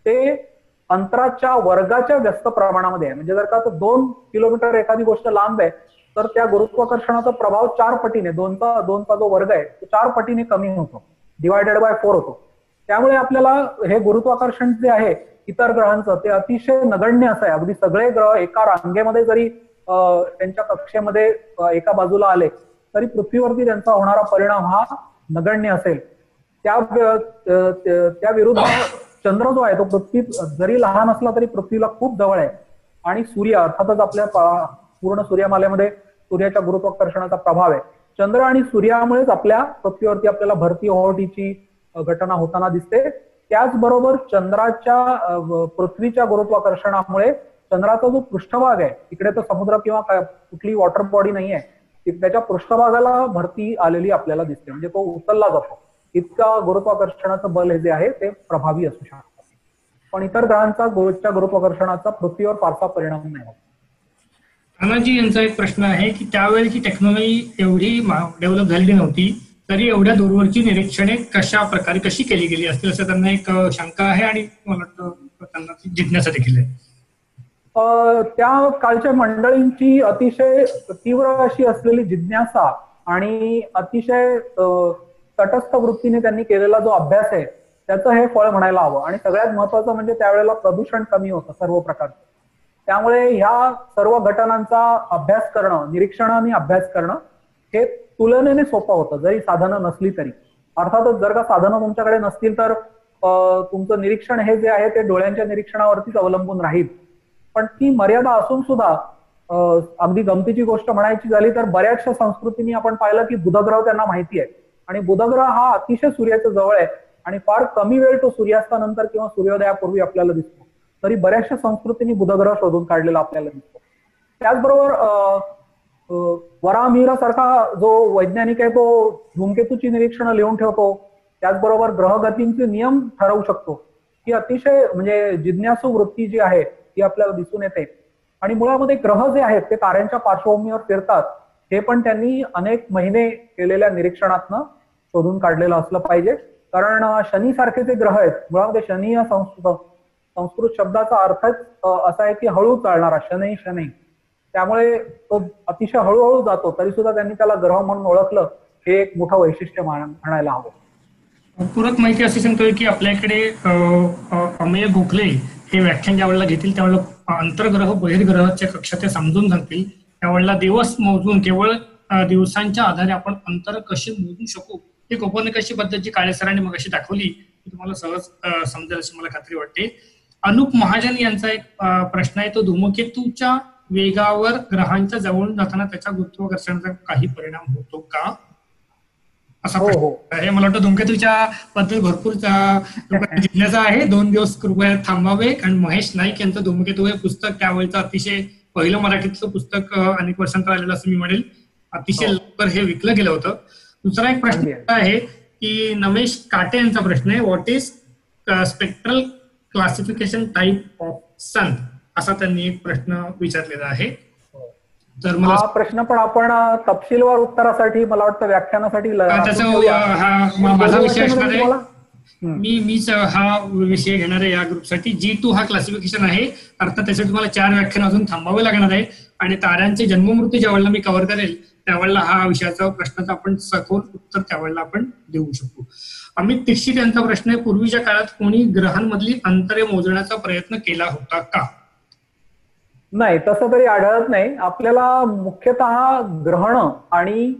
[SPEAKER 3] ते अंतराच्या वर्गाच्या व्यस्त प्रमाणामध्ये आहे. म्हणजे जर का 2 किलोमीटर एखादी गोष्ट लांब आहे तर त्या गुरुत्वाकर्षणाचा प्रभाव 4 पटीने, 2चा जो वर्ग आहे तो 4 पटीने कमी होतो, डिवायडेड बाय 4 होतो. त्यामुळे आपल्याला हे गुरुत्वाकर्षण जे आहे इतर ग्रहांचं ते अतिशय नगण्य असं आहे. अगदी सगळे ग्रह एका रांगेमध्ये जरी त्यांच्या कक्षेमध्ये एका बाजूला आले तरी पृथ्वीवरती त्यांचा होणारा परिणाम हा नगण्य असेल. त्या विरुद्ध चंद्र जो आहे तो पृथ्वी जरी लहान असला तरी पृथ्वीला खूप जवळ आहे. आणि सूर्य अर्थातच आपल्या पूर्ण सूर्यमालेमध्ये सूर्याच्या गुरुत्वाकर्षणाचा प्रभाव आहे. चंद्र आणि सूर्यामुळेच आपल्या पृथ्वीवरती आपल्याला भरती ओहोटीची घटना होताना दिसते. त्याचबरोबर पृथ्वीच्या गुरुत्वाकर्षणामुळे चंद्राचा जो पृष्ठभाग आहे, तिकडे तर समुद्र किंवा कुठली वॉटर बॉडी नाही आहे, त्याच्या पृष्ठभागाला भरती आलेली आपल्याला दिसते. म्हणजे तो उचलला जातो. इतका गुरुत्वाकर्षणाचं बल हे जे आहे ते प्रभावी असू शकतं. पण इतर ग्रहांचा गुरुत्वाकर्षणाचा पृथ्वीवर फारसा परिणाम नाही होत.
[SPEAKER 1] तानाजी यांचा एक प्रश्न आहे की त्यावेळेची टेक्नॉलॉजी एवढी डेव्हलप झालेली नव्हती, तरी एवढ्या दूरवरची निरीक्षणे कशी केली गेली असतील असं त्यांना एक शंका आहे आणि मला वाटतं त्यांना ती जिज्ञासा देखील आहे.
[SPEAKER 3] त्या कालच्या मंडळींची अतिशय तीव्र अशी असलेली जिज्ञासा आणि अतिशय तटस्थ वृत्तीने त्यांनी केलेला जो अभ्यास आहे त्याचं हे फळ म्हणायला हवं. आणि सगळ्यात महत्वाचं म्हणजे त्यावेळेला प्रदूषण कमी होतं सर्व प्रकारचं. त्यामुळे ह्या सर्व घटनांचा अभ्यास करणं, निरीक्षण आणि अभ्यास करणं हे तुलनेने सोपं होतं जरी साधनं नसली तरी. अर्थातच जर का साधनं तुमच्याकडे नसतील तर तुमचं निरीक्षण हे जे आहे ते डोळ्यांच्या निरीक्षणावरतीच अवलंबून राहील. पण ती मर्यादा असून सुद्धा अगदी गमतीची गोष्ट म्हणायची झाली तर बऱ्याचशा संस्कृतींनी आपण पाहिलं की बुधग्रह त्यांना माहिती आहे आणि बुधग्रह हा अतिशय सूर्याच्या जवळ आहे आणि फार कमी वेळ तो सूर्यास्तानंतर किंवा सूर्योदयापूर्वी आपल्याला दिसतो. तरी बऱ्याचशा संस्कृतींनी बुधग्रह शोधून काढलेला आपल्याला दिसतो. त्याचबरोबर वराहमिहिर सारखा जो वैज्ञानिक आहे तो धूमकेतूची निरीक्षणं लिहून ठेवतो. त्याचबरोबर ग्रहगतींचे नियम ठरवू शकतो. ही अतिशय म्हणजे जिज्ञासू वृत्ती जी आहे ती आपल्याला दिसून येते. आणि मुळामध्ये ग्रह जे आहेत ते ताऱ्यांच्या पार्श्वभूमीवर फिरतात हे पण त्यांनी अनेक महिने केलेल्या निरीक्षणातनं शोधून काढलेलं असलं पाहिजे. कारण शनी सारखे जे ग्रह आहेत, मुळामध्ये शनी या संस्कृत शब्दाचा अर्थच असा आहे की हळू चालणारा, शनै शनै. त्यामुळे तो अतिशय हळूहळू जातो तरी सुद्धा त्यांनी त्याला ग्रह म्हणून ओळखलं, हे एक मोठं वैशिष्ट्य म्हणायला हवं.
[SPEAKER 1] पूरक माहिती अशी सांगतोय की आपल्याकडे अमेय गोखले हे व्याख्यान ज्यावेळेला घेतील त्यावेळेला अंतर्ग्रह बहिर्ग्रहाच्या कक्षा ते समजून सांगतील. त्यावेळेला दिवस मोजून केवळ दिवसांच्या आधारे आपण अंतर कसे मोजू शकू ही कोपर्निकसची पद्धत जी काळे सरांनी मग अशी दाखवली ती तुम्हाला सहज समजेल अशी मला खात्री वाटते. अनुप महाजन यांचा एक प्रश्न आहे, तो धूमकेतूच्या वेगावर ग्रहांच्या जवळून जाताना त्याच्या गुरुत्वाकर्षणाचा काही परिणाम होतो का असा प्रश्न आहे. मला वाटतं धूमकेतूच्या बद्दल भरपूर जिज्ञासा आहे. 2 दिवस कृपया थांबावे. कारण महेश नाईक यांचं धूमकेतू हे पुस्तक त्यावेळेचं अतिशय पहिलं मराठीतलं पुस्तक अनेक वर्षांतर आलेलं असं मी म्हणेल. अतिशय लवकर हे विकलं गेलं होतं. दुसरा एक प्रश्न आहे की नमेश काटे यांचा प्रश्न आहे, what is spectral classification type of sun असा त्यांनी एक प्रश्न विचारलेला आहे. तर मला
[SPEAKER 3] हा प्रश्न पण आपण तपशीलवार उत्तरासाठी मला वाटतं व्याख्यानासाठी
[SPEAKER 1] माझा विषय असणार आहे. मीच हा विषय घेणार आहे या ग्रुपसाठी. G2 हा क्लासिफिकेशन आहे. अर्थात त्यासाठी तुम्हाला 4 व्याख्यान अजून थांबावे लागणार आहे आणि ताऱ्यांचे जन्ममृत्यू ज्यावेळेला मी कव्हर करेल त्यावेळेला हा विषयाचा प्रश्नाचा आपण सखोल उत्तर त्यावेळेला आपण देऊ शकू. अमित दीक्षित यांचा प्रश्न आहे, पूर्वीच्या काळात कोणी ग्रहांमधली अंतरे मोजण्याचा प्रयत्न केला होता का?
[SPEAKER 3] नाही, तसं तरी आढळत नाही. आपल्याला मुख्यतः ग्रहण आणि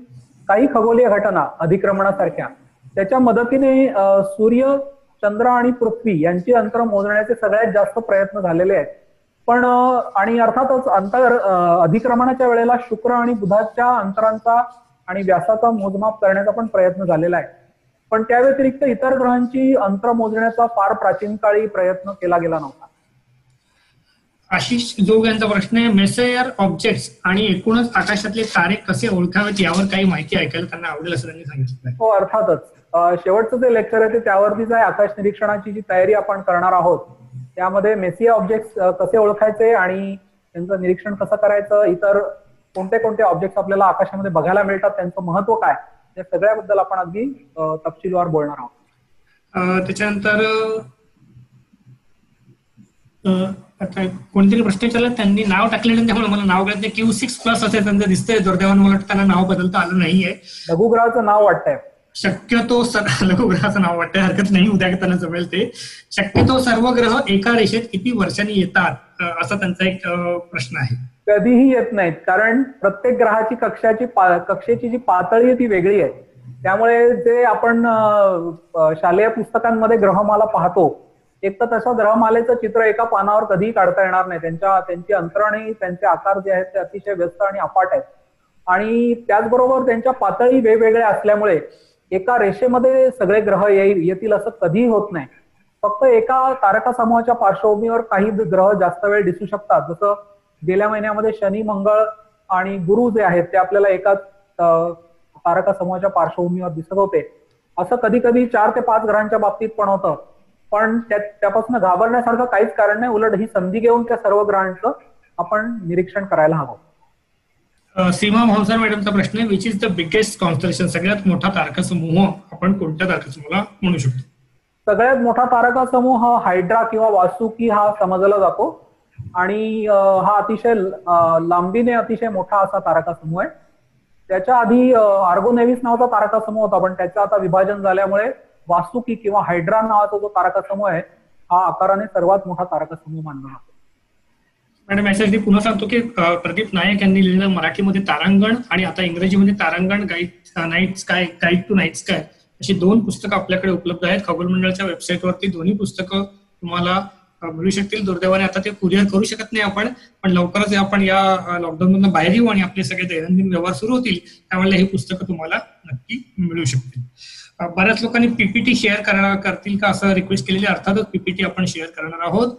[SPEAKER 3] काही खगोलीय घटना अधिक्रमणासारख्या त्याच्या मदतीने सूर्य, चंद्र आणि पृथ्वी यांची अंतर मोजण्याचे सगळ्यात जास्त प्रयत्न झालेले आहेत. पण आणि अर्थातच अधिक्रमणाच्या वेळेला शुक्र आणि बुधाच्या अंतरांचा आणि व्यासाचा मोजमाप करण्याचा पण प्रयत्न झालेला आहे. पण त्या व्यतिरिक्त इतर ग्रहांची अंतर मोजण्याचा फार प्राचीन काळी प्रयत्न केला गेला नव्हता.
[SPEAKER 1] आशिष जोग यांचा प्रश्न आहे, मेसेयर ऑब्जेक्ट्स आणि एकूणच आकाशातले तारे कसे ओळखावेत यावर काही माहिती ऐकायला त्यांना आवडेल असं त्यांनी सांगितलं.
[SPEAKER 3] हो, अर्थातच. शेवटचं जे लेक्चर आहे ते त्यावरतीच आहे. आकाश निरीक्षणाची जी तयारी आपण करणार आहोत त्यामध्ये मेसिया ऑब्जेक्ट्स कसे ओळखायचे आणि त्यांचं निरीक्षण कसं करायचं, इतर कोणते कोणते ऑब्जेक्ट्स आपल्याला आकाशामध्ये बघायला मिळतात, त्यांचं महत्व काय, या सगळ्याबद्दल आपण अगदी तपशीलवार बोलणार आहोत.
[SPEAKER 1] त्याच्यानंतर आता कोणतरी प्रश्न विचारला, त्यांनी नाव टाकलेलं त्यामुळे मला नाव कळत नाही. Q6+ असे त्यांचं दिसतंय दुर्दैवानं. मला वाटतं त्यांना नाव बदलता आलं नाहीये.
[SPEAKER 3] लघुग्रहाचं नाव वाटतंय.
[SPEAKER 1] शक्यतो लघुग्रहाचं नाव वाटतंय, हरकत नाही, उद्या त्यांना जमेल ते. शक्यतो सर्व ग्रह एका रेषेत किती वर्षांनी येतात असा त्यांचा एक प्रश्न आहे.
[SPEAKER 3] कधीही येत नाहीत, कारण प्रत्येक ग्रहाची कक्षेची जी पातळी आहे ती वेगळी आहे. त्यामुळे जे आपण शालेय पुस्तकांमध्ये ग्रहमाला पाहतो, एक तर तशा ग्रहमालेचं चित्र एका पानावर कधीही काढता येणार नाही. त्यांची अंतरणे, त्यांचे आकार जे आहेत ते अतिशय व्यस्त आणि अफाट आहेत. आणि त्याचबरोबर त्यांच्या पातळी वेगवेगळ्या असल्यामुळे एका रेषेमध्ये सगळे ग्रह येतील असं कधीही होत नाही. फक्त एका तारका समूहाच्या पार्श्वभूमीवर काही ग्रह जास्त वेळ दिसू शकतात. जसं गेल्या महिन्यामध्ये शनी, मंगळ आणि गुरु जे आहेत ते आपल्याला एकाच तारका समूहाच्या पार्श्वभूमीवर दिसत होते. असं कधी कधी 4 ते 5 ग्रहांच्या बाबतीत पण होतं. पण त्यापासून घाबरण्यासारखं काहीच कारण नाही. उलट ही संधी घेऊन त्या सर्व ग्रहांचं आपण निरीक्षण करायला हवं.
[SPEAKER 1] सीमा भावसार मॅडमचा प्रश्न आहे, which is the biggest constellation, सगळ्यात मोठा तारकासमूह आपण कोणत्या तारकासमूहाला म्हणू शकतो?
[SPEAKER 3] सगळ्यात मोठा तारकासमूह हायड्रा किंवा वासुकी हा समजला जातो आणि हा अतिशय लांबीने अतिशय मोठा असा तारकासमूह आहे. त्याच्या आधी आर्गोनेव्हिस नावाचा तारकासमूह होता, पण त्याचं आता विभाजन झाल्यामुळे वासुकी किंवा हायड्रा नावाचा जो तारकासमूह आहे हा आकाराने सर्वात मोठा तारकासमूह मानला जातो.
[SPEAKER 1] मॅडम याच्यासाठी पुन्हा सांगतो की प्रदीप नायक यांनी लिहिलेलं मराठीमध्ये तारांगण आणि आता इंग्रजीमध्ये तारांगण night sky, guide to night sky अशी 2 पुस्तकं आपल्याकडे उपलब्ध आहेत. खगोल मंडळाच्या वेबसाईटवरती दोन्ही पुस्तकं तुम्हाला मिळू शकतील. दुर्दैवाने आता ते कुरिअर करू शकत नाही आपण, पण लवकरच आपण या लॉकडाऊन मधून बाहेर येऊ आणि आपले सगळे दैनंदिन व्यवहार सुरू होतील, त्यामुळे ही पुस्तकं तुम्हाला नक्की मिळू शकतील. बऱ्याच लोकांनी पीपीटी शेअर करतील का असं रिक्वेस्ट केलेली, अर्थातच पीपीटी आपण शेअर करणार आहोत.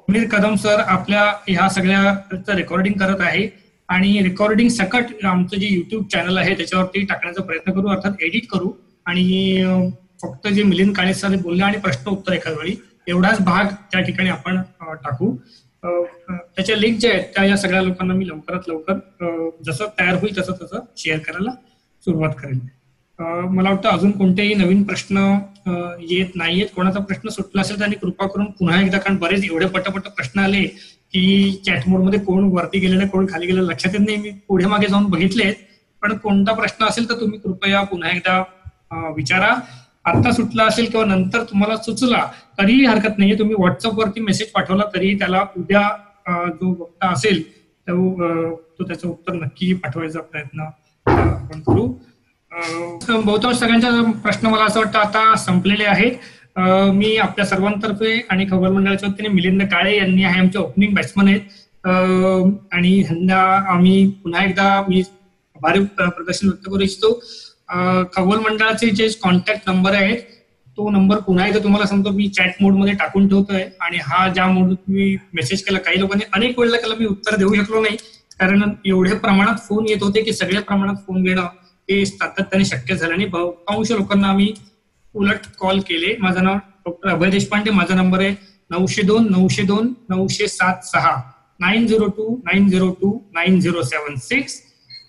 [SPEAKER 1] मीर कदम सर आपल्या ह्या सगळ्या रेकॉर्डिंग करत आहे आणि रेकॉर्डिंग सकट आमचं जे युट्यूब चॅनल आहे त्याच्यावरती टाकण्याचा प्रयत्न करू, अर्थात एडिट करू आणि फक्त जे मिलिंद काळे सर बोलले आणि प्रश्न उत्तर एखाद वेळी एवढाच भाग त्या ठिकाणी आपण टाकू. त्याच्या लिंक ज्या आहेत त्या या सगळ्या लोकांना मी लवकरात लवकर जसं तयार होईल तसं शेअर करायला सुरुवात करेल. मला वाटतं अजून कोणतेही नवीन प्रश्न येत नाहीयेत. कोणाचा प्रश्न सुटला असेल त्यांनी कृपा करून पुन्हा एकदा, कारण बरेच एवढे पटापट प्रश्न आले की चॅट मोडमध्ये कोण वरती गेलेलं कोण खाली गेलेलं लक्षात येत नाही. मी पुढे मागे जाऊन बघितलेत, पण कोणता प्रश्न असेल तर तुम्ही कृपया पुन्हा एकदा विचारा. आता सुटला असेल किंवा नंतर तुम्हाला सुचला तरीही हरकत नाहीये, तुम्ही व्हॉट्सअपवरती मेसेज पाठवला तरी त्याला उद्या जो वक्ता असेल तो त्याचं उत्तर नक्की पाठवायचा प्रयत्न आपण करू. बहुतांश सगळ्यांच्या प्रश्न मला असं वाटतं आता संपलेले आहेत. मी आपल्या सर्वांतर्फे आणि खगोल मंडळाच्या वतीने मिलिंद काळे यांनी आहे आमचे ओपनिंग बॅट्समन आहेत आणि ह्यांना आम्ही पुन्हा एकदा मी आभारी प्रदर्शन व्यक्त करू इच्छितो. खगोल मंडळाचे जे कॉन्टॅक्ट नंबर आहेत तो नंबर पुन्हा एकदा तुम्हाला सांगतो, मी चॅट मोडमध्ये टाकून ठेवतोय आणि हा ज्या मोड तुम्ही मेसेज केला, काही लोकांनी अनेक वेळेला त्याला मी उत्तर देऊ शकलो नाही कारण एवढ्या प्रमाणात फोन येत होते की सगळ्या प्रमाणात फोन घेणं हे सातत्याने शक्य झालं आणि बहुतांश लोकांना आम्ही उलट कॉल केले. माझं नाव डॉक्टर अभय देशपांडे, माझा नंबर आहे 902-902-976 902-902-9076.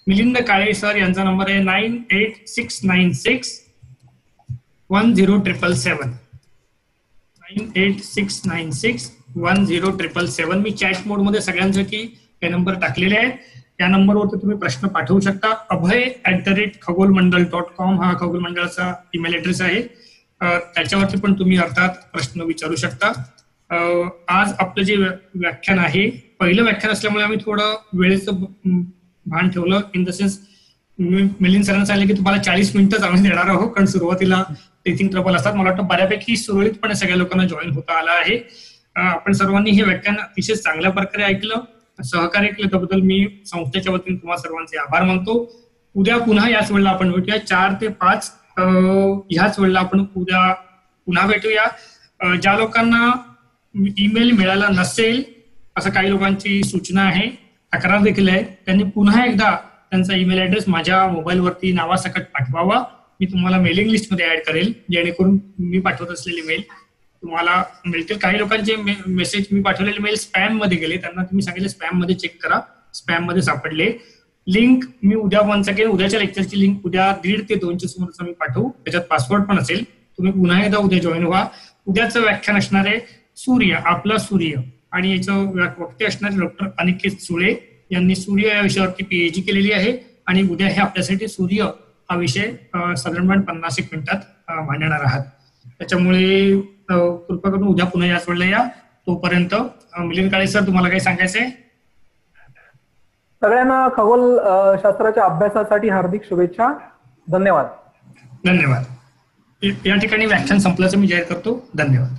[SPEAKER 1] मिलिंद काळे सर यांचा नंबर आहे 9869610777 9869610777. मी चॅट मोड मध्ये सगळ्यांसाठी हे नंबर टाकलेले आहेत. या नंबरवरती तुम्ही प्रश्न पाठवू शकता. abhay@खगोलमंडळ.com हा खगोल मंडळाचा ईमेल ऍड्रेस आहे. त्याच्यावरती पण तुम्ही अर्थात प्रश्न विचारू शकता. आज आपलं जे व्याख्यान आहे पहिलं व्याख्यान असल्यामुळे आम्ही थोडं वेळेचं भान ठेवलं. इन द सेन्स मिलिंद सरांनी सांगितलं की तुम्हाला 40 मिनिटच आम्ही देणार आहोत कारण सुरुवातीला टेचिंग ट्रबल असतात. मला वाटतं बऱ्यापैकी सुरळीतपणे सगळ्या लोकांना जॉईन होता आला आहे. आपण सर्वांनी हे व्याख्यान अतिशय चांगल्या प्रकारे ऐकलं, सहकार्य केलं, त्याबद्दल मी संस्थेच्या वतीने तुम्हाला सर्वांचे आभार मानतो. उद्या पुन्हा याच वेळेला आपण भेटूया 4 ते 5 ह्याच वेळेला आपण उद्या पुन्हा भेटूया. ज्या लोकांना ईमेल मिळाला नसेल असं काही लोकांची सूचना आहे, तक्रार देखील आहे, त्यांनी पुन्हा एकदा त्यांचा ईमेल ऍड्रेस माझ्या मोबाईलवरती नावासकट पाठवावा. मी तुम्हाला मेलिंग लिस्टमध्ये ऍड करेल जेणेकरून मी पाठवत असलेले मेल तुम्हाला मिळतील. काही लोकांचे मेसेज मी पाठवलेले मेल स्पॅम मध्ये गेले, त्यांना तुम्ही सांगितले स्पॅम मध्ये चेक करा, स्पॅम मध्ये सापडले. लिंक मी उद्या उद्याच्या लेक्चरची लिंक उद्या 1:30 ते 2च्या सुमारास मी पाठवू. त्याच्यात पासवर्ड पण असेल. तुम्ही पुन्हा एकदा उद्या जॉईन व्हा. उद्याचं व्याख्यान असणार आहे सूर्य, आपला सूर्य, आणि याचं वक्ते असणारे डॉक्टर अनिकेत सुळे यांनी सूर्य या विषयावरती पीएचडी केलेली आहे आणि उद्या हे आपल्यासाठी सूर्य हा विषय साधारणपणे 50 मिनिटात मांडणार आहात. त्याच्यामुळे कृपा करून उद्या पुन्हा याच वेळेला या. तोपर्यंत मिलिंद काळे सर तुम्हाला काही सांगायचंय?
[SPEAKER 3] सगळ्यांना खगोल शास्त्राच्या अभ्यासासाठी हार्दिक शुभेच्छा. धन्यवाद.
[SPEAKER 1] धन्यवाद. या ठिकाणी व्याख्यान संपल्याचं मी जाहीर करतो. धन्यवाद.